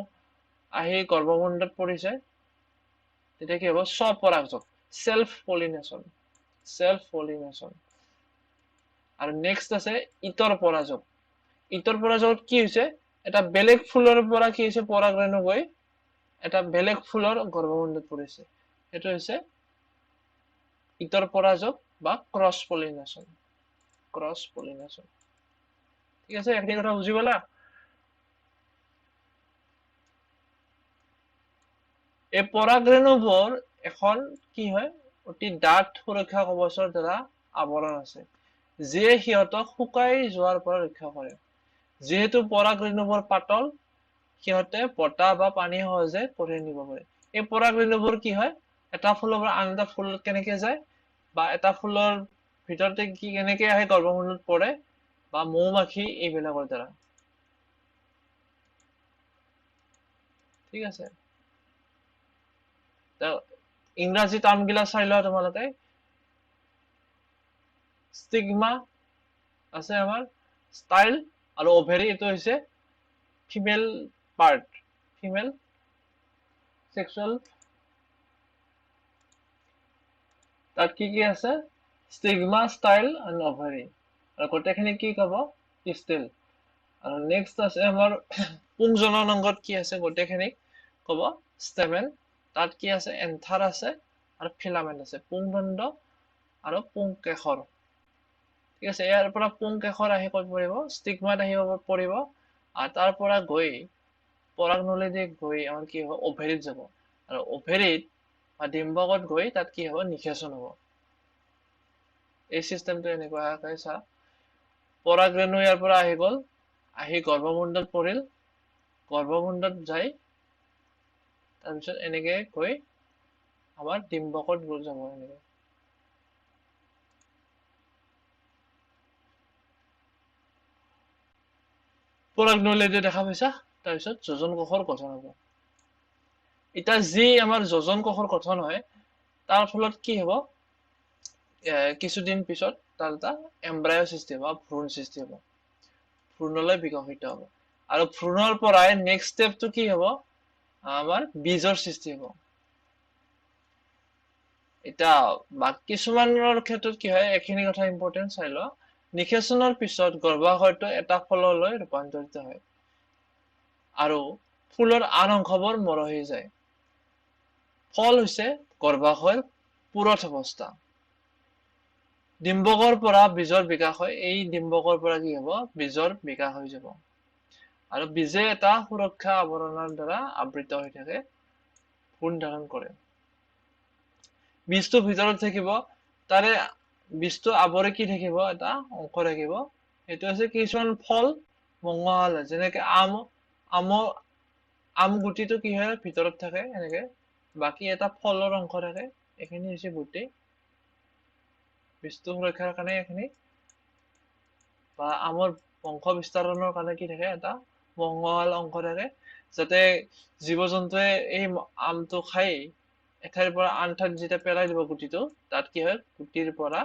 আহি গৰ্ভমুণ্ডত পৰিছে তেতিয়া কি হব স্বপৰাগযোগ চেল্ফ পলিনেশ্যন। চেল্ফ পলিনেশ্যন। আৰু নেক্সট আছে ইতৰ পৰাযোগ। ইতৰ পৰাযোগত কি হৈছে এটা বেলেগ ফুলৰ পৰা কি হৈছে পৰাগৰেণু গৈ এটা বেলেগ ফুলৰ গৰ্ভমুণ্ডত পৰিছে, সেইটো হৈছে ইতৰ পৰাযোগ বা ক্ৰছ পলিনেশ্যন। ক্ৰছ পলিনেশ্যন। ঠিক আছে এইখিনি কথা বুজি পালা? এই পৰাগৰেণুবোৰ এখন কি হয় অতি ডাঠ সুৰক্ষা কৱচৰ দ্বাৰা আৱৰণ আছে যিয়ে সিহঁতক শুকাই যোৱাৰ পৰা ৰক্ষা কৰে। যিহেতু পৰাগৰেণুবোৰ পাতল সিহঁতে বতাহ বা পানী সহজে কঢ়িয়াই নিব পাৰে। এই পৰাগৰেণুবোৰ কি হয় এটা ফুলৰ পৰা আন এটা ফুলত কেনেকে যায় বা এটা ফুলৰ ভিতৰতে কি কেনেকে আহে গৰ্ভমুণ্ডত পৰে বা মৌ মাখি এইবিলাকৰ দ্বাৰা। ঠিক আছে ইংৰাজী টাৰ্ম গিলা চাই লোৱা তোমালোকে। ষ্টিগমা আছে আমাৰ, ষ্টাইল আৰু অভেৰী এইটো হৈছে ফিমেল পাৰ্ট, ফিমেল সেক্সুৱেল। তাত কি কি আছে ষ্টিগমা, ষ্টাইল আৰু অভাৰী। আৰু গোটেইখিনি কি কব পিষ্টিল। আৰু নেক্সট আছে আমাৰ পুংজনন অংগত কি আছে গোটেইখিনিক কব ষ্টেমেন। তাত কি আছে এন্থাৰ আছে আৰু ফিলামেন্ট আছে, পুংদণ্ড আৰু পুংকেশৰ। ঠিক আছে ইয়াৰ পৰা পুংকেশৰ আহি ক'ত পৰিব ষ্টিগমাত আহি পৰিব আৰু তাৰ পৰা গৈ পৰাগ নলীদি গৈ আমাৰ কি হব অভেৰিত যাব আৰু অভেৰিত বা ডিম্বকত গৈ তাত কি হব নিষেচন হব। এই চিষ্টেমটো এনেকুৱাকৈ চা পৰাগ ৰেণু ইয়াৰ পৰা আহি গ'ল, আহি গৰ্ভমুণ্ডত পৰিল, গৰ্ভমুণ্ডত যাই তাৰপিছত এনেকে গৈ আমাৰ ডিম্বকত গৈ যাব এনেকে। পৰাগনলীটো দেখা পাইছা? তাৰপিছত যোজন কোষৰ গঠন হ'ব। এতিয়া যি আমাৰ যোজন কোষৰ গঠন হয় তাৰ ফলত কি হ'ব, কিছুদিন পিছত তাৰ এটা এম্ব্ৰায়ো সৃষ্টি হ'ব, ভ্ৰূণ সৃষ্টি হ'ব, ভ্ৰূণলৈ বিকশিত হ'ব। আৰু ভ্ৰূণৰ পৰাই নেক্সট ষ্টেপটো কি হ'ব, আমাৰ বীজৰ সৃষ্টি হ'ব। এতিয়া কিছুমানৰ ক্ষেত্ৰত কি হয়, এইখিনি কথা ইম্পৰ্টেণ্ট চাই লোৱা। নিষেচনৰ পিছত গৰ্ভাশয়টো এটা ফললৈ ৰূপান্তৰিত হয় আৰু ফুলৰ আন অংশবোৰ মৰহি যায়। ফল হৈছে গৰ্ভাশয়ৰ পুৰঠ অৱস্থা। ডিম্বকৰ পৰা বীজৰ বিকাশ হয়, এই ডিম্বকৰ পৰা কি হ'ব, বীজৰ বিকাশ হৈ যাব। আৰু বীজে এটা সুৰক্ষা আৱৰণৰ দ্বাৰা আবৃত হৈ থাকে, ভ্ৰূণ ধাৰণ কৰে। বীজটো ভিতৰত থাকিব, তাৰে বীজটো আৱৰি কি থাকিব, এটা অংশ থাকিব, সেইটো হৈছে কিছুমান ফল মঙহ হাল, যেনেকে আম গুটিটো কি হয়, ভিতৰত থাকে এনেকে, বাকী এটা ফলৰ অংশ থাকে, এইখিনি হৈছে গুটি। বীজটো সুৰক্ষাৰ কাৰণে এইখিনি, বা আমৰ বংশ বিস্তাৰণৰ কাৰণে কি থাকে, এটা মঙহাল অংশ থাকে, যাতে জীৱ জন্তুৱে এই আমটো খাই এঠাইৰ পৰা আন ঠাইত যেতিয়া পেলাই দিব গুটিটো, তাত কি হয়, গুটিৰ পৰা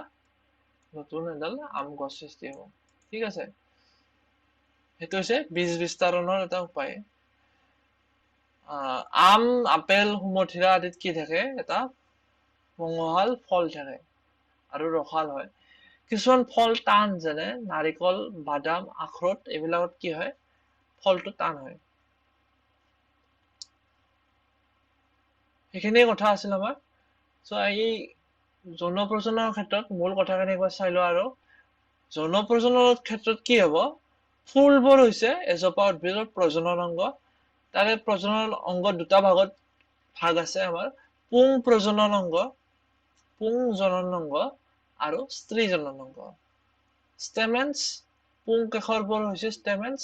নতুন এডাল আম গছ সৃষ্টি হ'ব। ঠিক আছে, সেইটো হৈছে বীজ বিস্তাৰণৰ এটা উপায়। আম, আপেল, সুমথিৰা আদিত কি থাকে, এটা মঙহাল ফল থাকে আৰু ৰসাল হয়। কিছুমান ফল টান, যেনে নাৰিকল, বাদাম, আখৰোট, এইবিলাকত কি হয়, ফলটো টান হয়। সেইখিনিয়ে কথা আছিল আমাৰ। এই যৌন প্ৰজননৰ ক্ষেত্ৰত মূল কথাখিনি একবাৰ চাই লোৱা। আৰু যৌন প্ৰজননৰ ক্ষেত্ৰত কি হ'ব, ফুলবোৰ হৈছে এজোপা উদ্ভিদৰ প্ৰজনন অংগ। তাৰে প্ৰজনন অংগ দুটা ভাগ আছে আমাৰ, পুং প্ৰজনন অংগ, পুং জনন অংগ আৰু স্ত্ৰী জনন অংগ। ষ্টেমেনছ, পুং কেশৰবোৰ হৈছে ষ্টেমেনছ,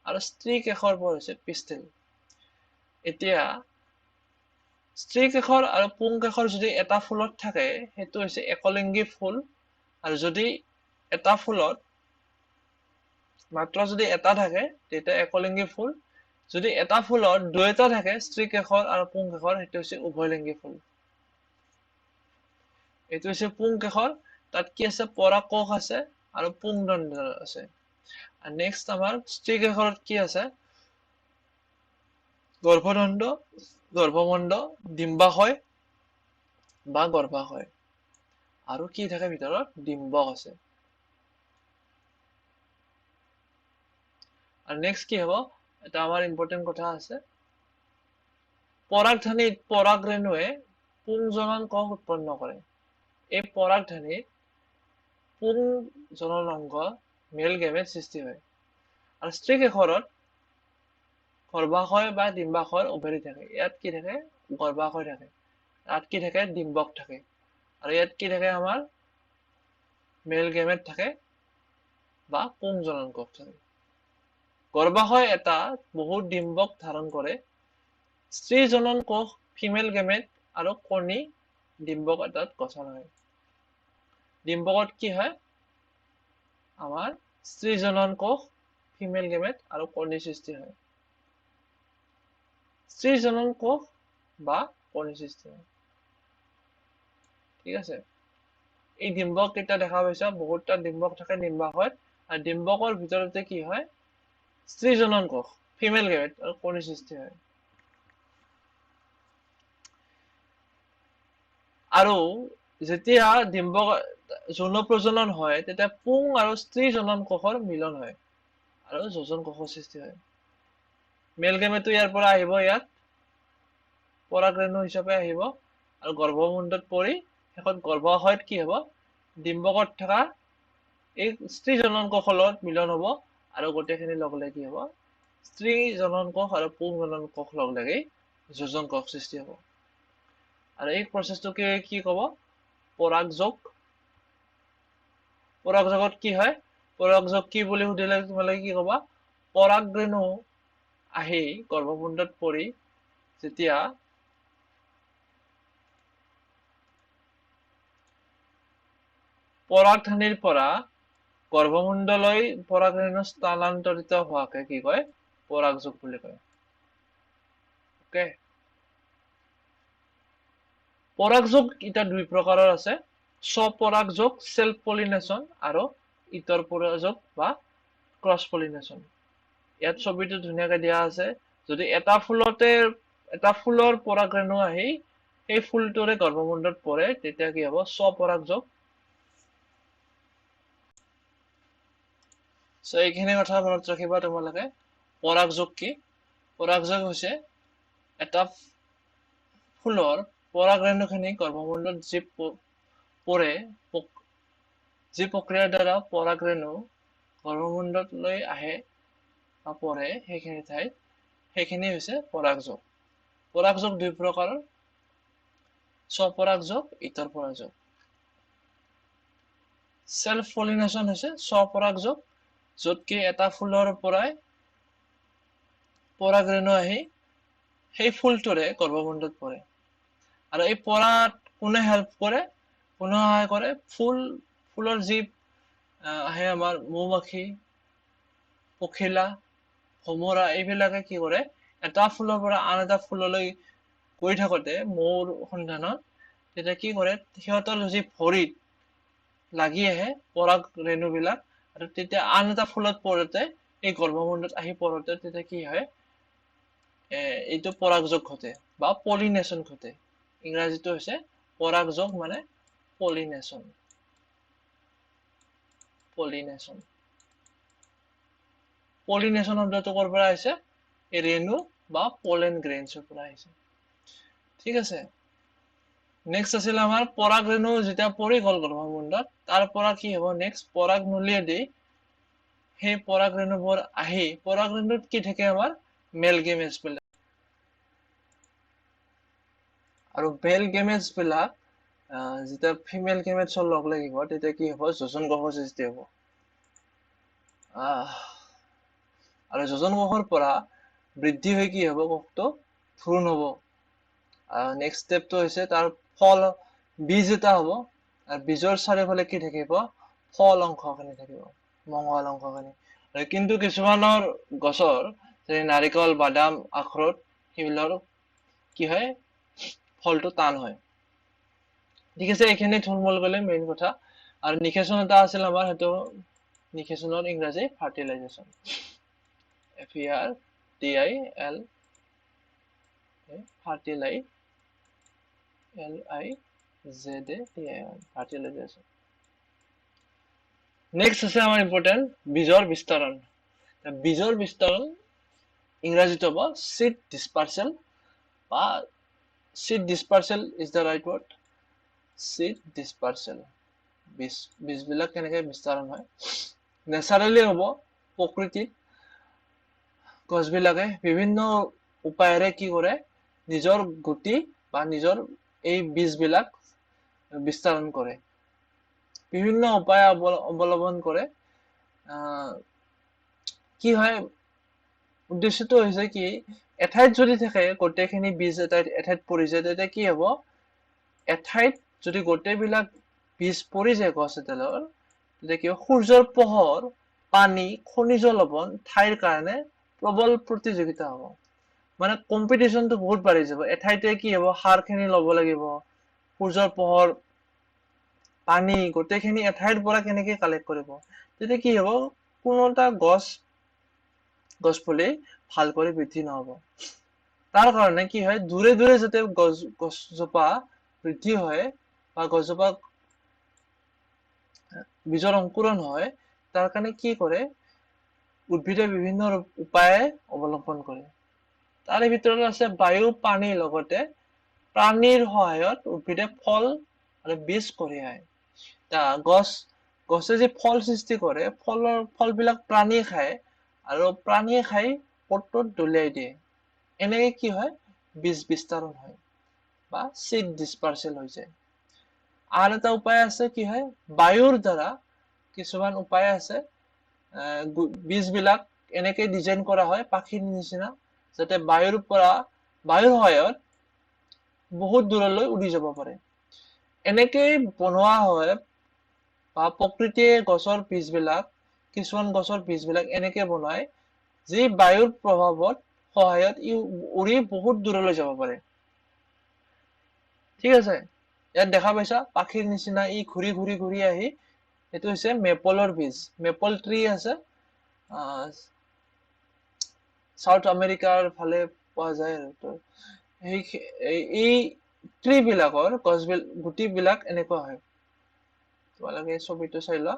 আৰু স্ত্ৰী কেশৰবোৰ হৈছে পিষ্টিল। এতিয়া স্ত্ৰী কেশৰ আৰু পুং কেশৰ যদি এটা ফুলত থাকে, সেইটো হৈছে একলিংগী ফুল। আৰু যদি এটা ফুলত মাত্ৰ যদি এটা থাকে, তেতিয়া একলিংগী ফুল। যদি এটা ফুলত দুয়োটা থাকে, স্ত্ৰী কেশৰ আৰু পুং কেশৰ, সেইটো হৈছে উভয়লিংগী ফুল। এইটো হৈছে পুং কেশৰ, তাত কি আছে, পৰাগ কোষ আছে আৰু পুং দণ্ড আছে। নেক্সট আমাৰ স্ত্ৰী কেশৰত কি আছে, গৰ্ভদণ্ড, গৰ্ভমুণ্ড, ডিম্বাশয় বা গৰ্ভাশয়, আৰু কি থাকে ভিতৰত, ডিম্বক আছে। আৰু নেক্সট কি হ'ব, এটা আমাৰ ইম্পৰ্টেণ্ট কথা আছে, পৰাগধানীত পৰাগ ৰেণুৱে পুং জনন কোষ উৎপন্ন কৰে। এই পৰাগধানীত পুং জনন অংগ, মেল গেমেট সৃষ্টি হয়। আৰু স্ত্ৰী কেশৰত গৰ্ভাশয় বা ডিম্বাশয়ৰ অভেৰী থাকে। ইয়াত কি থাকে, গৰ্ভাশয় থাকে। ইয়াত কি থাকে, ডিম্বক থাকে। আৰু ইয়াত কি থাকে, আমাৰ মেল গেমেট থাকে বা পুং জনন কোষ থাকে। গৰ্ভাশয় এটা বহুত ডিম্বক ধাৰণ কৰে। স্ত্ৰী জনন কোষ, ফিমেল গেমেট আৰু কণী ডিম্বক এটাত গঠন হয়। ডিম্বকত কি হয়, আমাৰ স্ত্ৰী জনন কোষ, ফিমেল গেমেট আৰু কণীৰ সৃষ্টি হয়। স্ত্ৰী জনন কোষ বা কণীৰ সৃষ্টি হয়। ঠিক আছে, এই ডিম্বক কেইটা দেখা পাইছা, বহুতটা ডিম্বক থাকে ডিম্বাশয়ত, আৰু ডিম্বকৰ ভিতৰতে কি হয়, স্ত্ৰী জনন কোষ, ফিমেল গেমেট আৰু কণীৰ সৃষ্টি হয়। আৰু যেতিয়া ডিম্বক যৌন প্ৰজনন হয়, তেতিয়া পুং আৰু স্ত্ৰী জনন কোষৰ মিলন হয় আৰু যোজন কোষৰ সৃষ্টি হয়। মেল গেমেটটো ইয়াৰ পৰা আহিব, ইয়াত পৰাগ ৰেণু হিচাপে আহিব, আৰু গৰ্ভমুণ্ডত পৰি শেষত গৰ্ভাশয়ত কি হ'ব, ডিম্বকত থকা এই স্ত্ৰী জনন কোষৰ লগত মিলন হ'ব, আৰু গোটেইখিনি লগ লাগি কি হ'ব, স্ত্ৰী জনন কোষ আৰু পুং জনন কোষ লগ লাগি যোজন কোষ সৃষ্টি হ'ব। আৰু এই প্ৰচেছটোকে কি ক'ব, পৰাগযোগ। পৰাগযোগত কি হয়, পৰাগযোগ কি বুলি সুধিলে তোমালোকে কি কবা? পৰাগৰেণু আহি গৰ্ভপুণ্ডত পৰি যেতিয়া পৰাগধানীৰ পৰা গৰ্ভমুণ্ডলৈ পৰাগৰেণু স্থানান্তৰিত হোৱাকে কি কয়? পৰাগযোগ বুলি কয়। ওকে, পৰাগযোগ এতিয়া দুই প্ৰকাৰৰ আছে, স্বপৰাগযোগ সেল্ফ পলিনেশ্যন আৰু ইতৰ পৰাগযোগ বা ক্ৰছ পলিনেশ্যন। ইয়াত ছবিটো ধুনীয়াকে দিয়া আছে, যদি এটা ফুলৰ পৰাগৰেণু আহি সেই ফুলটোৰে গৰ্ভমুণ্ডত পৰে তেতিয়া কি হ'ব? স্বপৰাগযোগ। সো এইখিনি কথা মনত ৰাখিবা তোমালোকে। পৰাগযোগ কি? পৰাগযোগ হৈছে এটা ফুলৰ পৰাগৰেণুখিনি গৰ্ভমুণ্ডত যি পৰে, যি প্ৰক্ৰিয়াৰ দ্বাৰা পৰাগৰেণু গৰ্ভমুণ্ডলৈ আহে বা পৰে সেইখিনি ঠাইত, সেইখিনি হৈছে পৰাগযোগ। পৰাগযোগ দুই প্ৰকাৰৰ, স্বপৰাগযোগ, ইতৰ পৰাগযোগ। সেল্ফ পলিনেশ্যন হৈছে স্বপৰাগযোগ, য'ত কি এটা ফুলৰ পৰাই পৰাগৰেণু আহি সেই ফুলটোৰে গৰ্ভমুণ্ডত পৰে। আৰু এই পৰাত কোনে হেল্প কৰে? কোনে সহায় কৰে? ফুলৰ যি আহে আমাৰ মৌমাখি, পখিলা, ভমৰা, এইবিলাকে কি কৰে? এটা ফুলৰ পৰা আন এটা ফুললৈ গৈ থাকোতে মৌৰ সন্ধানত তেতিয়া কি কৰে? সিহঁতৰ যি ভৰিত লাগি আহে পৰাগৰেণু বিলাক, আৰু তেতিয়া আন এটা ফুলত পৰোতে, এই গৰ্ভমুণ্ডত আহি পৰোতে তেতিয়া কি হয়? এইটো পৰাগযোগ ঘটে বা পলিনেশ্যন ঘটে। ইংৰাজীটো হৈছে পৰাগযোগ মানে পলিনেশ্যন। পলিনেশ্যন পলিনেশ্যন শব্দটো ক'ৰ পৰা আহিছে? ৰেণু বা পলেন গ্ৰেইনছৰ পৰা আহিছে। ঠিক আছে, নেক্সট আছিল আমাৰ পৰাগৰেণু যেতিয়া পৰি গ'ল গৰ্ভমুণ্ডত, তাৰ পৰা কি হ'ব? নেক্সট পৰাগ নলীয়েদি সেই পৰাগৰেণুবোৰ আহি, পৰাগৰেণুত কি থাকে? আমাৰ মেল গেমেটছ বিলাক, আৰু মেল গেমেটছ বিলাক যেতিয়া ফিমেল গেমেটছৰ লগ লাগিব তেতিয়া কি হ'ব? যোজন কোষৰ সৃষ্টি হ'ব। আৰু যোজন কোষৰ পৰা বৃদ্ধি হৈ কি হ'ব? কোষটো ভ্ৰূণ হ'ব। নেক্সট ষ্টেপটো হৈছে তাৰ ফল, বীজ এটা হ'ব, আৰু বীজৰ চাৰিওফালে কি থাকিব? ফল অংশখিনি থাকিব, মঙল অংশখিনি। কিন্তু কিছুমানৰ গছৰ, যেনে নাৰিকল, বাদাম, আখৰোট, সেইবিলাকৰ কি হয়? ফলটো টান হয়। ঠিক আছে, এইখিনি থুলমূল কৰিলে মেইন কথা। আৰু নিষেচন এটা আছিল আমাৰ, সেইটো নিষেচনৰ ইংৰাজী ফাৰ্টিলাইজেশ্যন। FERTIL, fertilisation. নেক্সট আছে আমাৰ ইম্পৰ্টেণ্ট বীজৰ বিস্তাৰণ। বীজৰ বিস্তাৰণ ইংৰাজীত হ'ব seed dispersal, বা seed dispersal is the right word. seed dispersal, বীজবিলাক কেনেকে বিস্তাৰণ হয়? নেচাৰেলি হ'ব, প্ৰকৃতিত গছবিলাকে বিভিন্ন উপায়েৰে কি কৰে? নিজৰ গুটি বা নিজৰ এই বীজবিলাক বিস্তাৰণ কৰে, বিভিন্ন উপায় অৱলম্বন কৰে। কি হয়? উদ্দেশ্যটো হৈছে কি? এঠাইত যদি থাকে গোটেইখিনি বীজ এঠাইত পৰি যায়, তেতিয়া কি হ'ব? এঠাইত যদি গোটেইবিলাক বীজ পৰি যায় গছ এডালৰ, তেতিয়া কি হ'ব? সূৰ্যৰ পোহৰ, পানী, খনিজ লৱণ, ঠাইৰ কাৰণে প্ৰবল প্ৰতিযোগিতা হ'ব। মানে কম্পিটিশ্যনটো বহুত বাঢ়ি যাব। এঠাইতে কি হ'ব? সাৰখিনি ল'ব লাগিব, সূৰ্যৰ পোহৰ, পানী, গোটেইখিনি এঠাইৰ পৰা কেনেকে কালেক্ট কৰিব? তেতিয়া কি হ'ব? কোনো এটা গছ পুলি ভাল কৰি বৃদ্ধি নহ'ব। তাৰ কাৰণে কি হয়? দূৰে দূৰে যাতে গছজোপা বৃদ্ধি হয় বা গছজোপা বীজৰ অংকুৰণ হয়, তাৰ কাৰণে কি কৰে? উদ্ভিদে বিভিন্ন উপায় অৱলম্বন কৰে। তাৰে ভিতৰত আছে বায়ু, পানীৰ লগতে প্ৰাণীৰ সহায়ত উদ্ভিদে ফল আৰু বীজ কঢ়িয়ায়। গছে যি ফল সৃষ্টি কৰে, ফলবিলাক প্ৰাণীয়ে খায়, আৰু প্ৰাণীয়ে খাই পত্ৰত দলিয়াই দিয়ে। এনেকে কি হয়? বীজ বিস্তাৰণ হয় বা seed dispersal হৈ যায়। আন এটা উপায় আছে, কি হয়? বায়ুৰ দ্বাৰা কিছুমান উপায় আছে, বীজবিলাক এনেকে ডিজাইন কৰা হয় পাখিৰ নিচিনা, যাতে বায়ুৰ সহায়ত বহুত দূৰলৈ উৰি যাব পাৰে। এনেকেই বনোৱা হয় বা প্ৰকৃতিয়ে কিছুমান গছৰ বীজবিলাক এনেকে বনায় যি বায়ুৰ সহায়ত উৰি বহুত দূৰলৈ যাব পাৰে। ঠিক আছে, ইয়াত দেখা পাইছা পাখিৰ নিচিনা ঘূৰি ঘূৰি ঘূৰি আহি এইটো হৈছে মেপলৰ বীজ। মেপল ট্ৰী আছে সাউথ আমেৰিকাৰ ফালে পোৱা যায় আৰু এই ট্ৰী বিলাকৰ গুটিবিলাক এনেকুৱা হয়। তোমালোকে ছবিটো চাই লোৱা।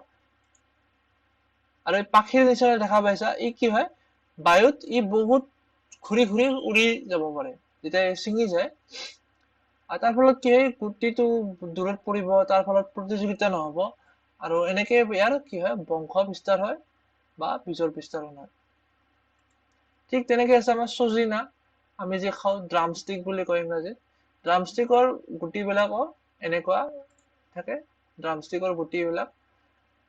আৰু এই পাখিৰ নিচিনা দেখা পাইছা কি হয় বায়ুত বহুত ঘূৰি ঘূৰি উৰি যাব পাৰে। যেতিয়া ছিঙি যায় আৰু তাৰ ফলত কি হয় গুটিটো দূৰত পৰিব, তাৰ ফলত প্ৰতিযোগিতা নহব আৰু এনেকে ইয়াৰ কি হয় বংশ বিস্তাৰ হয় বা বীজৰ বিস্তাৰণ হয়। ঠিক তেনেকে আছে আমাৰ চজিনা, আমি যে খাওঁ ড্ৰামষ্টিক বুলি কয় ইংৰাজীত। ড্ৰামষ্টিকৰ গুটিবিলাকো এনেকুৱা থাকে, ড্ৰামষ্টিকৰ গুটিবিলাক।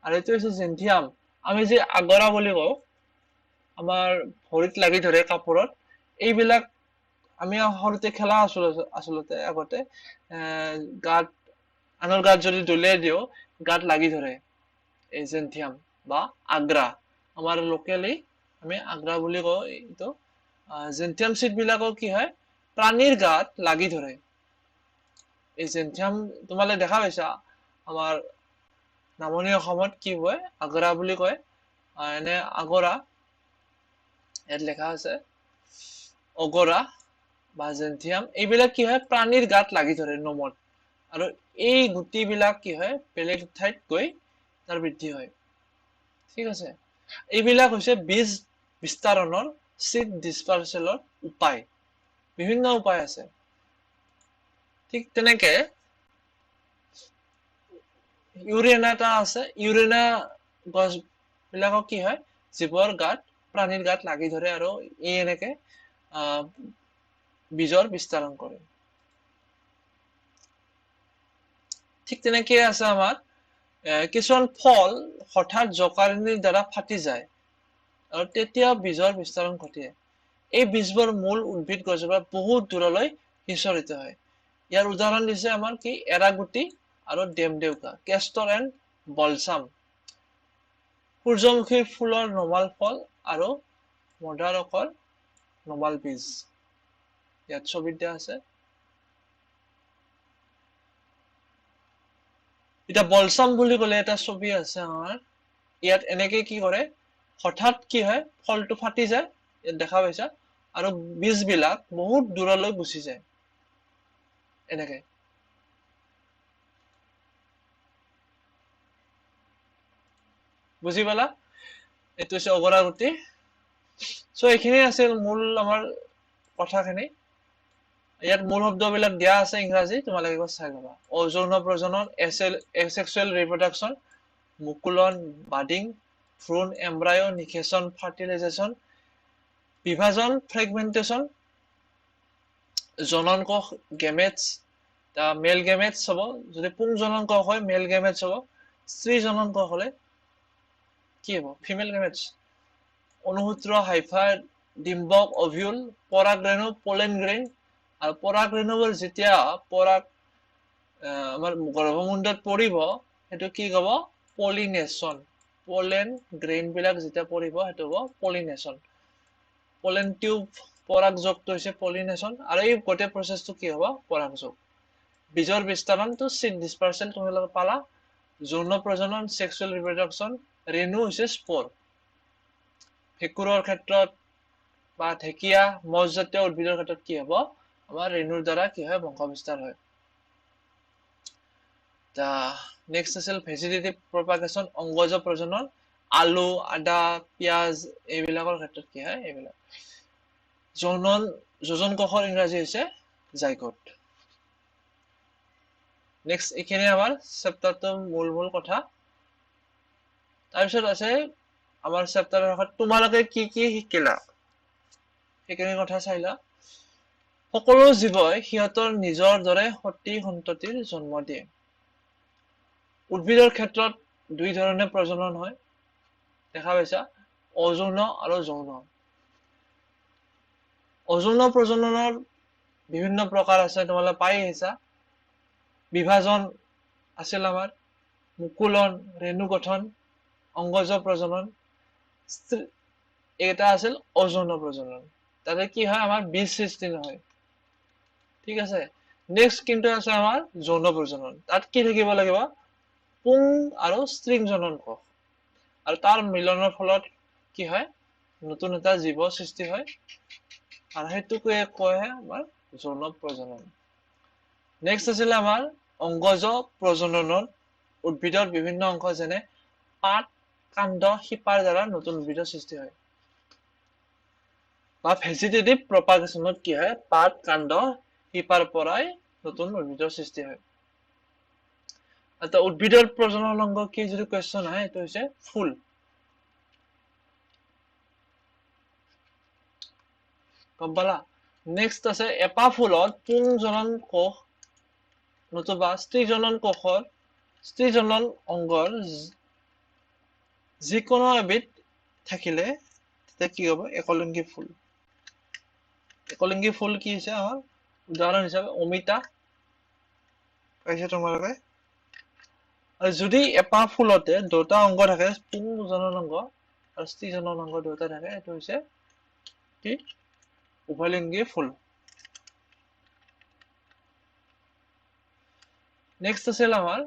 আৰু এইটো হৈছে জেন্থিয়াম, আমি যে আগৰা বুলি কওঁ, আমাৰ ভৰিত লাগি ধৰে কাপোৰত, এইবিলাক আমি সৰুতে খেলা আচলতে আগতে আনৰ গাত যদি দলিয়াই দিওঁ গাত লাগি ধৰে এই জেন্থিয়াম বা আগ্ৰা। আমাৰ লোকেলি আমি আগ্ৰা বুলি কওঁ এইটো। জেন্থিয়াম চিড বিলাকৰ কি হয় প্ৰাণীৰ গাত লাগি ধৰে। এই জেন্থিয়াম তোমালোকে দেখা পাইছা আমাৰ নামনি অসমত কি কয় আগ্ৰা বুলি কয়। এনে আগৰা ইয়াত লেখা আছে অগৰা বা জেন্থিয়াম, এইবিলাক কি হয় প্ৰাণীৰ গাত লাগি ধৰে নোমত। আৰু এই গুটিবিলাক কি হয় বেলেগ ঠাইত গৈ তাৰ বৃদ্ধি হয়। ঠিক আছে, এইবিলাক হৈছে বীজ বিস্তাৰণৰ চিড ডিছপাৰ্চেলৰ উপায়। বিভিন্ন উপায় আছে। ঠিক তেনেকে ইউৰেনা এটা আছে, ইউৰেনা গছ বিলাকক কি হয় জীৱৰ গাত প্ৰাণীৰ গাত লাগি ধৰে আৰু এনেকে বীজৰ বিস্তাৰণ কৰে। ঠিক তেনেকে আছে আমাৰ কিছুমান ফল হঠাৎ জকাৰণিৰ দ্বাৰা ফাটি যায় আৰু তেতিয়া বীজৰ বিস্তাৰণ ঘটে। এই বীজবোৰ মূল উদ্ভিদ গছৰ পৰা বহুত দূৰলৈ সিঁচৰিত হয়। ইয়াৰ উদাহৰণ দিছে আমাৰ কি এৰাগুটি আৰু ডেমদেউকা, কেষ্টৰ এণ্ড বলচাম, সূৰ্যমুখী ফুলৰ নমাল ফল আৰু মদাৰকৰ নমাল বীজ। ইয়াত ছবিত দিয়া আছে। এতিয়া বলচাম বুলি কলে এটা ছবি আছে আমাৰ, ইয়াত এনেকে কি কৰে হঠাৎ কি হয় ফলটো ফাটি যায়, ইয়াত দেখা পাইছা, আৰু বীজ বিলাক বহুত দূৰলৈ গুচি যায় এনেকে। বুজি পালা? এইটো হৈছে অগৰাগুটি। এইখিনি আছিল মূল আমাৰ কথাখিনি। ইয়াত মূল শব্দবিলাক দিয়া আছে ইংৰাজী, তোমালোকে একবাৰ চাই ল'বা। অযৌন প্ৰজনন, এচেক্সুৱেল ৰিপ্ৰডাকচন, মুকুলন, বাডিং, ভ্ৰূণ, এম্ব্ৰায়, নিষেচন, ফাৰ্টিলাইজেশ্যন, বিভাজন, ফ্ৰেগমেন্টেশ্যন, জনন কোষ গেমেটছ, মেল গেমেটছ হ'ব, যদি পুং জনন কোষ হয় মেল গেমেটছ হ'ব, স্ত্ৰী জনন কোষ হলে কি হ'ব ফিমেল গেমেটছ। অনুসূত্ৰ, হাইফা, ডিম্বক, অভিউল, পৰাগৰেণু, পলেন গ্ৰেইন, আৰু পৰাগৰেণুবোৰ যেতিয়া আমাৰ গৰ্ভমুণ্ডত পৰিব সেইটো কি কব পলিনেশ্যন। পলেন গ্ৰেইন বিলাক যেতিয়া পৰিব সেইটো হ'ব পলিনেশ্যন। পলেন টিউব পৰাগযোগটো হৈছে পলিনেশ্যন, আৰু এই গোটেই প্ৰচেছটো কি হ'ব পৰাগযোগ। বীজৰ বিস্তাৰণটো চিড ডিছপাৰ্চেল তোমালোকে পালা। যৌন প্ৰজনন চেক্সুৱেল ৰিপ্ৰডাকচন, ৰেণু হৈছে স্পৰ। ভেঁকুৰৰ ক্ষেত্ৰত বা ঢেকীয়া মছজাতীয় উদ্ভিদৰ ক্ষেত্ৰত কি হ'ব আমাৰ ৰেণুৰ দ্বাৰা কি হয় বংশ বিস্তাৰ হয়। নেক্সট আছিল ভেজিটেটিভ প্ৰপাগেশ্যন, অংগজ প্ৰজনন, আলু, আদা, পিঁয়াজ এইবিলাকৰ ক্ষেত্ৰত কি হয় এইবিলাক। যোজন কোষৰ ইংৰাজী হৈছে জাইগোট। নেক্সট এইখিনি আমাৰ চেপ্টাৰটোৰ মূল কথা। তাৰপিছত আছে আমাৰ চেপ্টাৰৰ শেষত তোমালোকে কি কি শিকিলা সেইখিনি কথা চাই লোৱা। সকলো জীৱই সিহঁতৰ নিজৰ দৰে সতি সন্ততিৰ জন্ম দিয়ে। উদ্ভিদৰ ক্ষেত্ৰত দুই ধৰণে প্ৰজনন হয়। দেখা পাইছা অযৌন আৰু যৌন অযৌন প্ৰজননৰ বিভিন্ন প্ৰকাৰ আছে তোমালোকে পাই আহিছা বিভাজন আছিল আমাৰ মুকুলন ৰেণু গঠন অংগজ প্ৰজনন এটা আছিল অযৌন প্ৰজনন তাতে কি হয় আমাৰ বীজ সৃষ্টি নহয় ঠিক আছে নেক্সট কিন্তু আছে আমাৰ যৌন প্ৰজনন তাত কি থাকিব লাগিব পুং আৰু স্ত্ৰীজনন কোষ আৰু তাৰ মিলনৰ ফলত কি হয় নতুন এটা জীৱ সৃষ্টি হয় আৰু সেইটোকে কয় আমাৰ যৌন প্ৰজনন নেক্সট আছিল আমাৰ অংগজ প্ৰজননত উদ্ভিদৰ বিভিন্ন অংশ যেনে পাত কাণ্ড শিপাৰ দ্বাৰা নতুন উদ্ভিদৰ সৃষ্টি হয় বা ভেজিটেটিভ প্ৰপাগেশ্যনত কি হয় পাত কাণ্ড শিপাৰ পৰাই নতুন উদ্ভিদৰ সৃষ্টি হয় এটা উদ্ভিদৰ প্ৰজনন অংগ কি যদি কোৱেশ্চন আহে এইটো হৈছে ফুল গম পালা নেক্সট আছে এপা ফুলত পুং জনন কোষ নতুবা স্ত্ৰীজনন কোষৰ স্ত্ৰীজনন অংগৰ যিকোনো এবিধ থাকিলে তেতিয়া কি হ'ব একলিংগী ফুল একলিংগী ফুল কি হৈছে আমাৰ উদাহৰণ হিচাপে অমিতা পাইছে তোমালোকে আৰু যদি এপাহ ফুলতে দুটা অংগ থাকে পুং জনন অংগ আৰু স্ত্ৰীজনন অংগ দুটা থাকে এইটো হৈছে কি উভয়লিংগী ফুল নেক্সট আছিল আমাৰ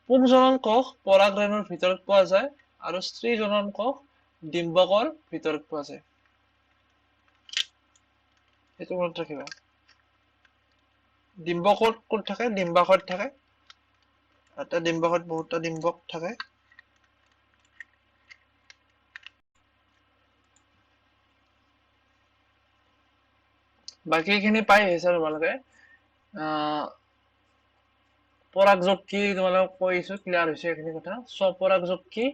পুং জনন কোষ পৰাগৰেণুৰ ভিতৰত পোৱা যায় আৰু স্ত্ৰীজনন কোষ ডিম্বকৰ ভিতৰত পোৱা যায় সেইটো মনত ৰাখিবা ডিম্বকত ক'ত থাকে ডিম্বাশয়ত থাকে এটা ডিম্বাশয়ত বহুতটা ডিম্বক থাকে বাকীখিনি পাই আহিছা তোমালোকে পৰাগযোগ কি তোমালোকক কৈছো ক্লিয়াৰ হৈছে এইখিনি কথা স্বপৰাগযোগ কি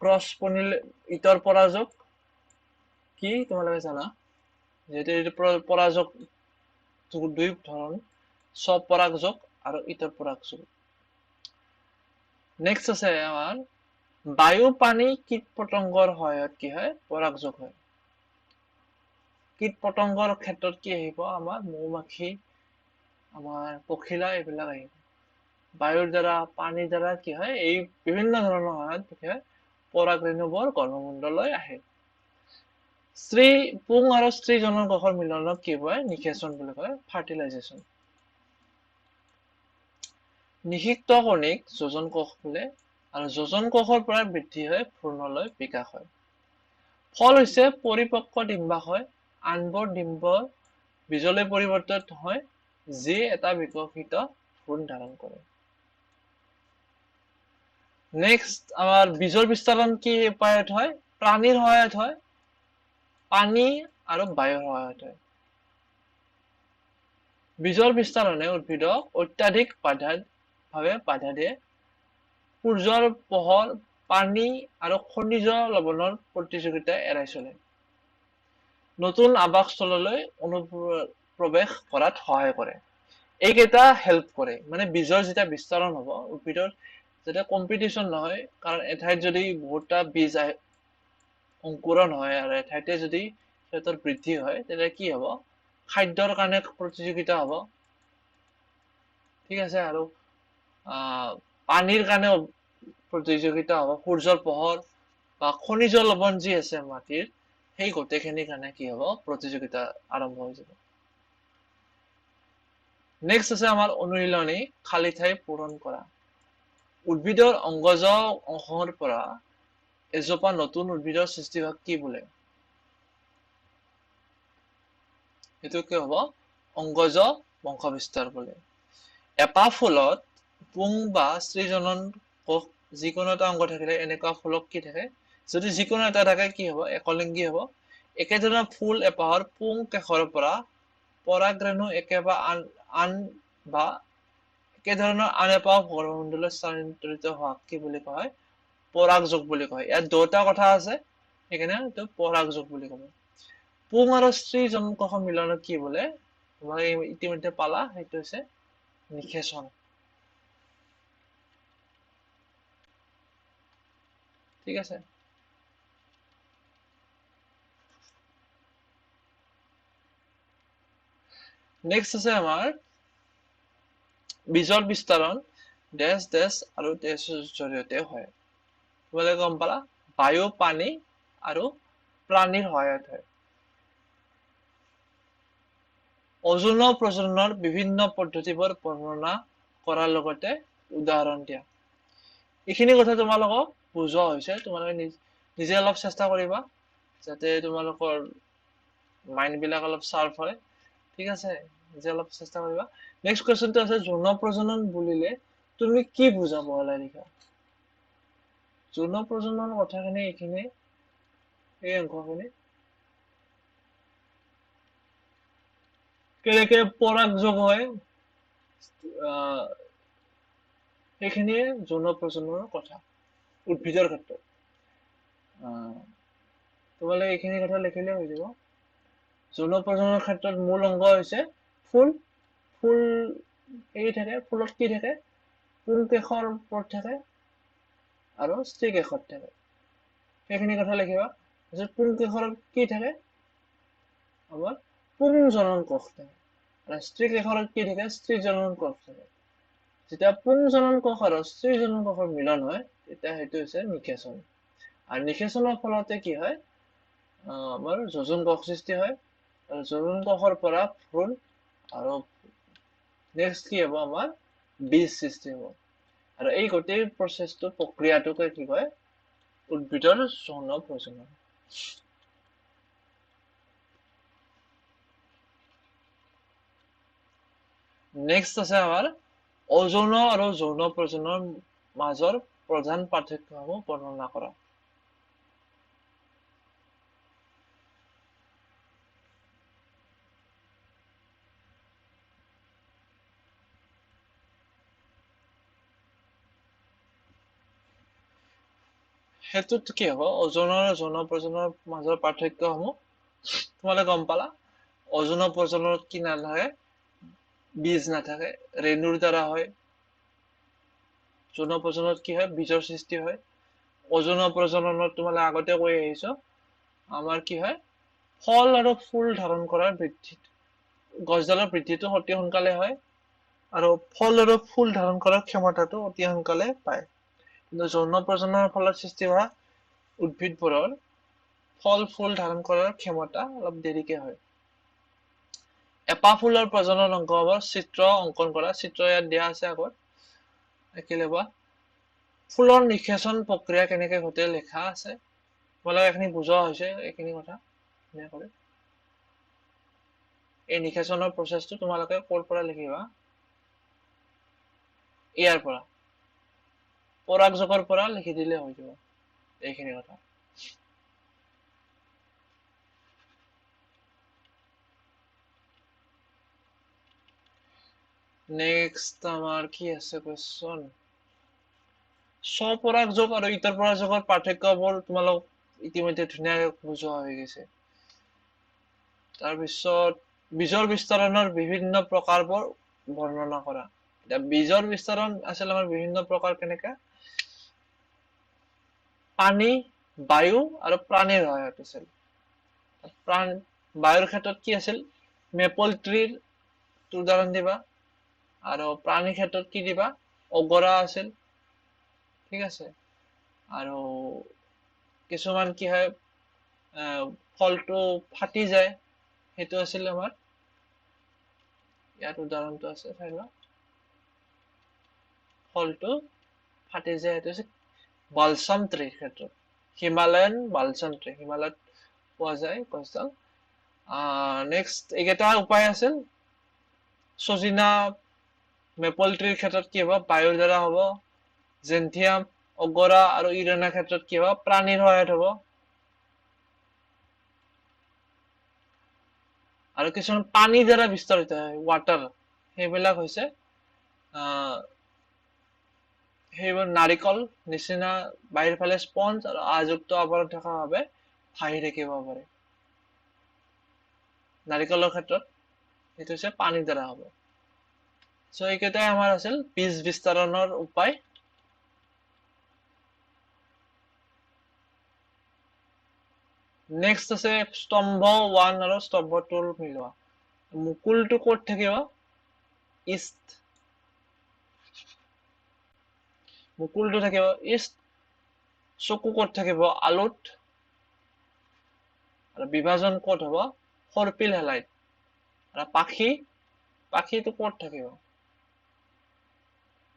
ক্ৰছ ইতৰ পৰাযোগ কি তোমালোকে জানা যেহেতু এইটো পৰাযোগ দুই ধৰণ স্বপৰাগযোগ আৰু ইতৰ পৰাগযোগ নেক্সট আছে আমাৰ বায়ু পানী কীট পতংগৰ সহায়ত কি হয় পৰাগযোগ হয় কীট পতংগৰ ক্ষেত্ৰত কি আহিব আমাৰ মৌমাখি আমাৰ পখিলা এইবিলাক আহিব বায়ুৰ দ্বাৰা পানীৰ দ্বাৰা কি হয় এই বিভিন্ন ধৰণৰ সহায়ত কি হয় পৰাগৰেণুবোৰ গৰ্ভমণ্ডললৈ আহে স্ত্ৰী পুং আৰু স্ত্ৰীজনন কোষৰ মিলনক কি কয় নিষেচন বুলি কয় ফাৰ্টিলাইজেশ্যন নিষিক্ত কণিক যোজন কোষ বোলে আৰু যোজন কোষৰ পৰা বৃদ্ধি হৈ ভ্ৰূণলৈ বিকাশ হয় ফল হৈছে পৰিপক্ক ডিম্বাশয় আনবোৰ ডিম্ব বীজলৈ পৰিৱৰ্তিত হয় যি এটা বিকশিত ভ্ৰূণ ধাৰণ কৰে নেক্সট আমাৰ বীজৰ বিস্তাৰণ কি উপায়ত হয় প্ৰাণীৰ সহায়ত হয় পানী আৰু বায়ুৰ সহায়ত হয় বীজৰ বিস্তাৰণে উদ্ভিদক অত্যাধিক ভাৱে বাধা দিয়ে সূৰ্যৰ পোহৰ পানী আৰু খনিজ লৱণৰ প্ৰতিযোগিতা এৰাই চলে নতুন আৱাসস্থললৈ অনুপ্ৰৱেশ কৰাত সহায় কৰে এইকেইটা হেল্প কৰে মানে বীজৰ যেতিয়া বিস্তাৰণ হ'ব উদ্ভিদৰ যাতে কম্পিটিশ্যন নহয় কাৰণ এঠাইত যদি বহুতটা বীজ অংকুৰণ হয় আৰু এঠাইতে যদি সিহঁতৰ বৃদ্ধি হয় তেতিয়া কি হ'ব খাদ্যৰ কাৰণে প্ৰতিযোগিতা হ'ব ঠিক আছে আৰু পানীৰ কাৰণেও প্ৰতিযোগিতা হ'ব সূৰ্যৰ পোহৰ বা খনিজ লৱণ যি আছে মাটিৰ সেই গোটেইখিনিৰ কাৰণে কি হ'ব প্ৰতিযোগিতা আৰম্ভ হৈ যাব নেক্সট আছে আমাৰ অনুশীলনী খালী ঠাই পূৰণ কৰা উদ্ভিদৰ অংগজ অংশৰ পৰা এজোপা নতুন উদ্ভিদৰ সৃষ্টি হোৱাক কি বোলে এইটো কি হ'ব অংগজ বংশবিস্তাৰ বোলে এপাহ ফুলত পুং বা স্ত্ৰীজনন কোষ যিকোনো এটা অংগ থাকিলে এনেকুৱা ফুলক কি থাকে যদি যিকোনো এটা থাকে কি হ'ব একলিংগী হ'ব একেধৰণৰ ফুল এপাহৰ পুং কেশৰ পৰা পৰাগৰেণু একেবা আন বা একেধৰণৰ আন এপাহ গৰ্ভমণ্ডলত স্থানান্তৰিত হোৱাক কি বুলি কোৱা হয় পৰাগযোগ বুলি কয় ইয়াত দুটা কথা আছে সেইকাৰণে এইটো পৰাগযোগ বুলি ক'ব পুং আৰু স্ত্ৰীজনন কোষৰ মিলনক কি বোলে তোমালোকে ইতিমধ্যে পালা সেইটো হৈছে নিষেচন ঠিক আছে নেক্সট আছে আমাৰ বীজৰ বিস্তাৰণ ডেছ ডেছ আৰু ডেছৰ জৰিয়তে হয়। তোমালোকে গম পালা? বায়ু, পানী আৰু প্ৰাণীৰ সহায়ত হয়। অযৌন প্ৰজননৰ বিভিন্ন পদ্ধতিবোৰ বৰ্ণনা কৰাৰ লগতে উদাহৰণ দিয়া। এইখিনি কথা তোমালোকক বুজোৱা হৈছে। তোমালোকে নিজে অলপ চেষ্টা কৰিবা যাতে তোমালোকৰ মাইণ্ড বিলাক অলপ শাৰ্প হয়। ঠিক আছে, নিজে অলপ চেষ্টা কৰিবা। নেক্সট কুৱেশ্যনটো আছে যৌন প্ৰজনন বুলিলে তুমি কি বুজা বহলাই লিখা। যৌন প্ৰজননৰ কথাখিনি এইখিনি, এই অংশখিনি কেনেকে পৰাগযোগ হয়, সেইখিনিয়ে যৌন প্ৰজননৰ কথা উদ্ভিদৰ ক্ষেত্ৰত। তোমালোকে এইখিনি কথা লিখিলে হৈ যাব। যৌন প্ৰজননৰ ক্ষেত্ৰত মূল অংগ হৈছে ফুল। ফুল হেৰি থাকে, ফুলত কি থাকে? পুংকেশৰ ওপৰত থাকে আৰু স্ত্ৰীকেশত থাকে। সেইখিনি কথা লিখিবা। তাৰপিছত পুংকেশৰত কি থাকে? আমাৰ পুংজনন কোষ থাকে। আৰু স্ত্ৰীকেশৰত কি থাকে? স্ত্ৰীজনন কোষ থাকে। যেতিয়া পুংজনন কোষ আৰু স্ত্ৰীজনন কোষৰ মিলন হয়, তেতিয়া সেইটো হৈছে নিষেচন। আৰু নিষেচনৰ ফলতে কি হয়? আমাৰ যোজন কোষ সৃষ্টি হয়। আৰু যোজন কোষৰ পৰা ভ্ৰূণ আৰু নেক্সট কি হ'ব? আমাৰ বীজ সৃষ্টি হ'ব। আৰু এই গোটেই প্ৰচেছটো, প্ৰক্ৰিয়াটোকে কি কয়? উদ্ভিদৰ যৌন প্ৰজনন। নেক্সট আছে আমাৰ অযৌন আৰু যৌন প্ৰজননৰ মাজৰ প্ৰধান পাৰ্থক্যসমূহ বৰ্ণনা কৰা। সেইটোত কি হ'ব? অযৌন আৰু যৌন প্ৰজননৰ মাজৰ পাৰ্থক্যসমূহ তোমালোকে গম পালা। অযৌন প্ৰজননত কি নাথাকে? বীজ নাথাকে, ৰেণুৰ দ্বাৰা হয়। যৌন প্ৰজননত কি হয়? বীজৰ সৃষ্টি হয়। অযৌন প্ৰজননত তোমালোকে আগতে কৈ আহিছো, আমাৰ কি হয়? ফল আৰু ফুল ধাৰণ কৰাৰ বৃদ্ধিত গছডালৰ বৃদ্ধিটো অতি সোনকালে হয়। আৰু ফল আৰু ফুল ধাৰণ কৰাৰ ক্ষমতাটো অতি সোনকালে পায়। কিন্তু যৌন প্ৰজননৰ ফলত সৃষ্টি হোৱা উদ্ভিদবোৰৰ ফল ফুল ধাৰণ কৰাৰ ক্ষমতা অলপ দেৰিকে হয়। এপাহ ফুলৰ প্ৰজনন অংশ হ'ব চিত্ৰ অংকন কৰা। চিত্ৰ ইয়াত দিয়া আছে আগত। আঁকি ল'বা। ফুলৰ নিষেচন প্ৰক্ৰিয়া কেনেকে ঘটে লিখা আছে। তোমালোকে এইখিনি বুজোৱা হৈছে, এইখিনি কথা ধুনীয়াকৈ। এই নিষেচনৰ প্ৰচেছটো তোমালোকে ক'ৰ পৰা লিখিবা? ইয়াৰ পৰা, পৰাগযোগৰ পৰা লিখি দিলে হৈ যাব, এইখিনি কথা। নেক্সট আমাৰ কি আছে কুৱেশ্যন? স্বপৰাগযোগ আৰু ইতৰ পৰাগযোগৰ পাৰ্থক্যবোৰ তোমালোক ইতিমধ্যে ধুনীয়াকৈ বুজোৱা হৈ গৈছে। তাৰপিছত বীজৰ বিস্তাৰণৰ বিভিন্ন প্ৰকাৰবোৰ বৰ্ণনা কৰা। এতিয়া বীজৰ বিস্তাৰণ আছিল আমাৰ বিভিন্ন প্ৰকাৰ কেনেকে? পানী, বায়ু আৰু প্ৰাণীৰ সহায়ত আছিল। বায়ুৰ ক্ষেত্ৰত কি আছিল? মেপল ট্ৰিৰ উদাহৰণ দিবা। আৰু প্ৰাণীৰ ক্ষেত্ৰত কি দিবা? অগৰা আছিল। ঠিক আছে। আৰু কিছুমান কি হয়? ফলটো ফাটি যায়, সেইটো আছিল আমাৰ, ইয়াত উদাহৰণটো আছে চাই লোৱা। ফলটো ফাটি যায়, সেইটো হৈছে বালচাম ট্ৰিৰ ক্ষেত্ৰত। হিমালয়ান বালচাম ট্ৰি, হিমালয়ত পোৱা যায় গছডাল। নেক্সট এইকেইটা উপায় আছিল। চজিনা মেপল ট্ৰিৰ ক্ষেত্ৰত কি হ'ব? বায়ুৰ দ্বাৰা হ'ব। জেন্থিয়াম, অগৰা আৰু ইৰানাৰ ক্ষেত্ৰত কি হ'ব? প্ৰাণীৰ সহায়ত হ'ব। আৰু কিছুমান পানীৰ দ্বাৰা বিস্তাৰিত হয়, ৱাটাৰ, সেইবিলাক হৈছে সেইবোৰ নাৰিকল নিচিনা বাহিৰ ফালে স্পঞ্জ আৰু আযুক্ত আৱৰণ থকা বাবে ভাহি থাকিব পাৰে। নাৰিকলৰ ক্ষেত্ৰত সেইটো হৈছে পানীৰ দ্বাৰা হ'ব। চ' এইকেইটাই আমাৰ আছিল বীজ বিস্তাৰণৰ উপায়। নেক্সট আছে স্তম্ভ 1 আৰু স্তম্ভ 2 মিলোৱা। মুকুলটো ক'ত থাকিব? ইষ্ট। মুকুলটো থাকিব ইষ্ট। চকু ক'ত থাকিব? আলুত। আৰু বিভাজন ক'ত হ'ব? সৰ্পিল হেলাইত। আৰু পাখিটো ক'ত থাকিব?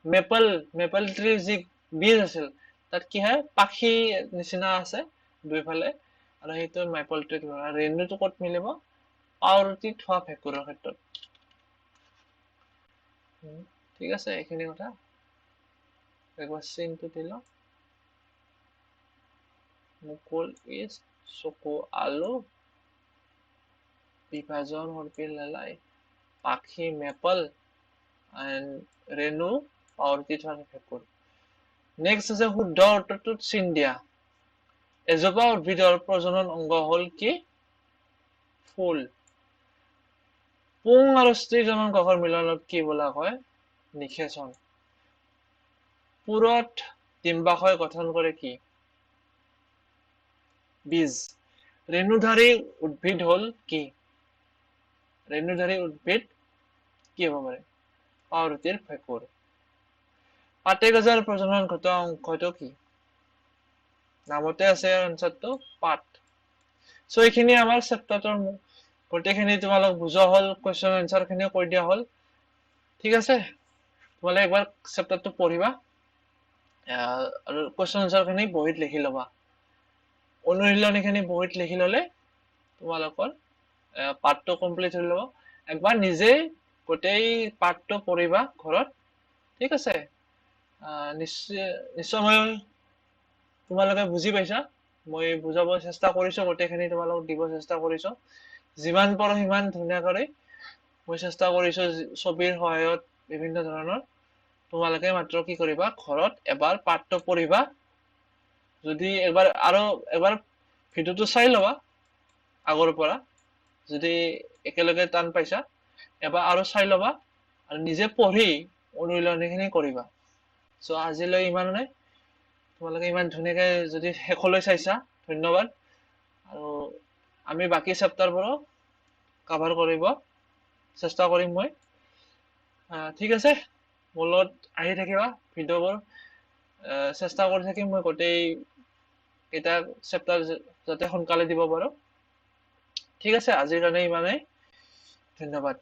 মেপল ট্ৰিৰ যি বীজ আছিল তাত কি হয়? পাখি নিচিনা আছে দুইফালে, আৰু সেইটো মেপল ট্ৰিত হয়। আৰু ৰেণুটো ক'ত মিলিব? পাওৰুটিত হোৱা ভেঁকুৰৰ ক্ষেত্ৰত। ঠিক আছে, এইখিনি কথা একবাৰ চিনটো দি লওঁ। মুকুল ইষ্ট, চকু আলু, বিভাজন সৰ্পিল হেলাই, পাখি মেপল, ৰেণু পাওৰুটিত হোৱা ভেঁকুৰ। নেক্সট আছে শুদ্ধ উত্তৰটোত চিন দিয়া। এজোপা উদ্ভিদৰ প্ৰজনন অংগ হ'ল কি? ফুল। পুং আৰু স্ত্ৰীজনন কোষৰ মিলনক কি বোলা কয়? নিষেচন। পুৰঠ ডিম্বাশয় গঠন কৰে কি? বীজ। ৰেণুধাৰী উদ্ভিদ হ'ল কি? ৰেণুধাৰী উদ্ভিদ কি হ'ব পাৰে? পাওৰুটিৰ ভেঁকুৰ। পাতে গজাৰ প্ৰজনন ঘটোৱা অংশটো কি? নামতে আছে এনচাৰটো, পাত। চ' এইখিনি আমাৰ চেপ্টাৰটোৰ গোটেইখিনি তোমালোক বুজোৱা হ'ল, কুৱেশ্যন এনচাৰ খিনিও কৈ দিয়া হ'ল। ঠিক আছে, তোমালোকে একবাৰ চেপ্টাৰটো পঢ়িবা আৰু কুৱেশ্যন এনচাৰ খিনি বহীত লিখি ল'বা। অনুশীলনীখিনি বহীত লিখি ল'লে তোমালোকৰ পাঠটো কমপ্লিট হৈ ল'ব। একবাৰ নিজেই গোটেই পাঠটো পঢ়িবা ঘৰত। ঠিক আছে, নিশ্চয় মই তোমালোকে বুজি পাইছা। মই বুজাব চেষ্টা কৰিছো, গোটেইখিনি তোমালোকক দিব চেষ্টা কৰিছো। যিমান পাৰো সিমান ধুনীয়া কৰি মই চেষ্টা কৰিছো, ছবিৰ সহায়ত বিভিন্ন ধৰণৰ। তোমালোকে মাত্ৰ কি কৰিবা, ঘৰত এবাৰ পাঠটো পঢ়িবা। যদি এবাৰ ভিডিঅ'টো চাই ল'বা আগৰ পৰা, যদি একেলগে টান পাইছা এবাৰ আৰু চাই ল'বা, আৰু নিজে পঢ়ি অনুশীলনীখিনি কৰিবা। চ' আজিলৈ ইমানেই। তোমালোকে ইমান ধুনীয়াকে যদি শেষলৈ চাইছা, ধন্যবাদ। আৰু আমি বাকী চেপ্টাৰবোৰো কভাৰ কৰিব চেষ্টা কৰিম মই। ঠিক আছে, মোৰ লগত আহি থাকিবা ভিডিঅ'বোৰ। চেষ্টা কৰি থাকিম মই গোটেই কেইটা চেপ্টাৰ যাতে সোনকালে দিব পাৰো। ঠিক আছে, আজিৰ কাৰণে ইমানেই। ধন্যবাদ।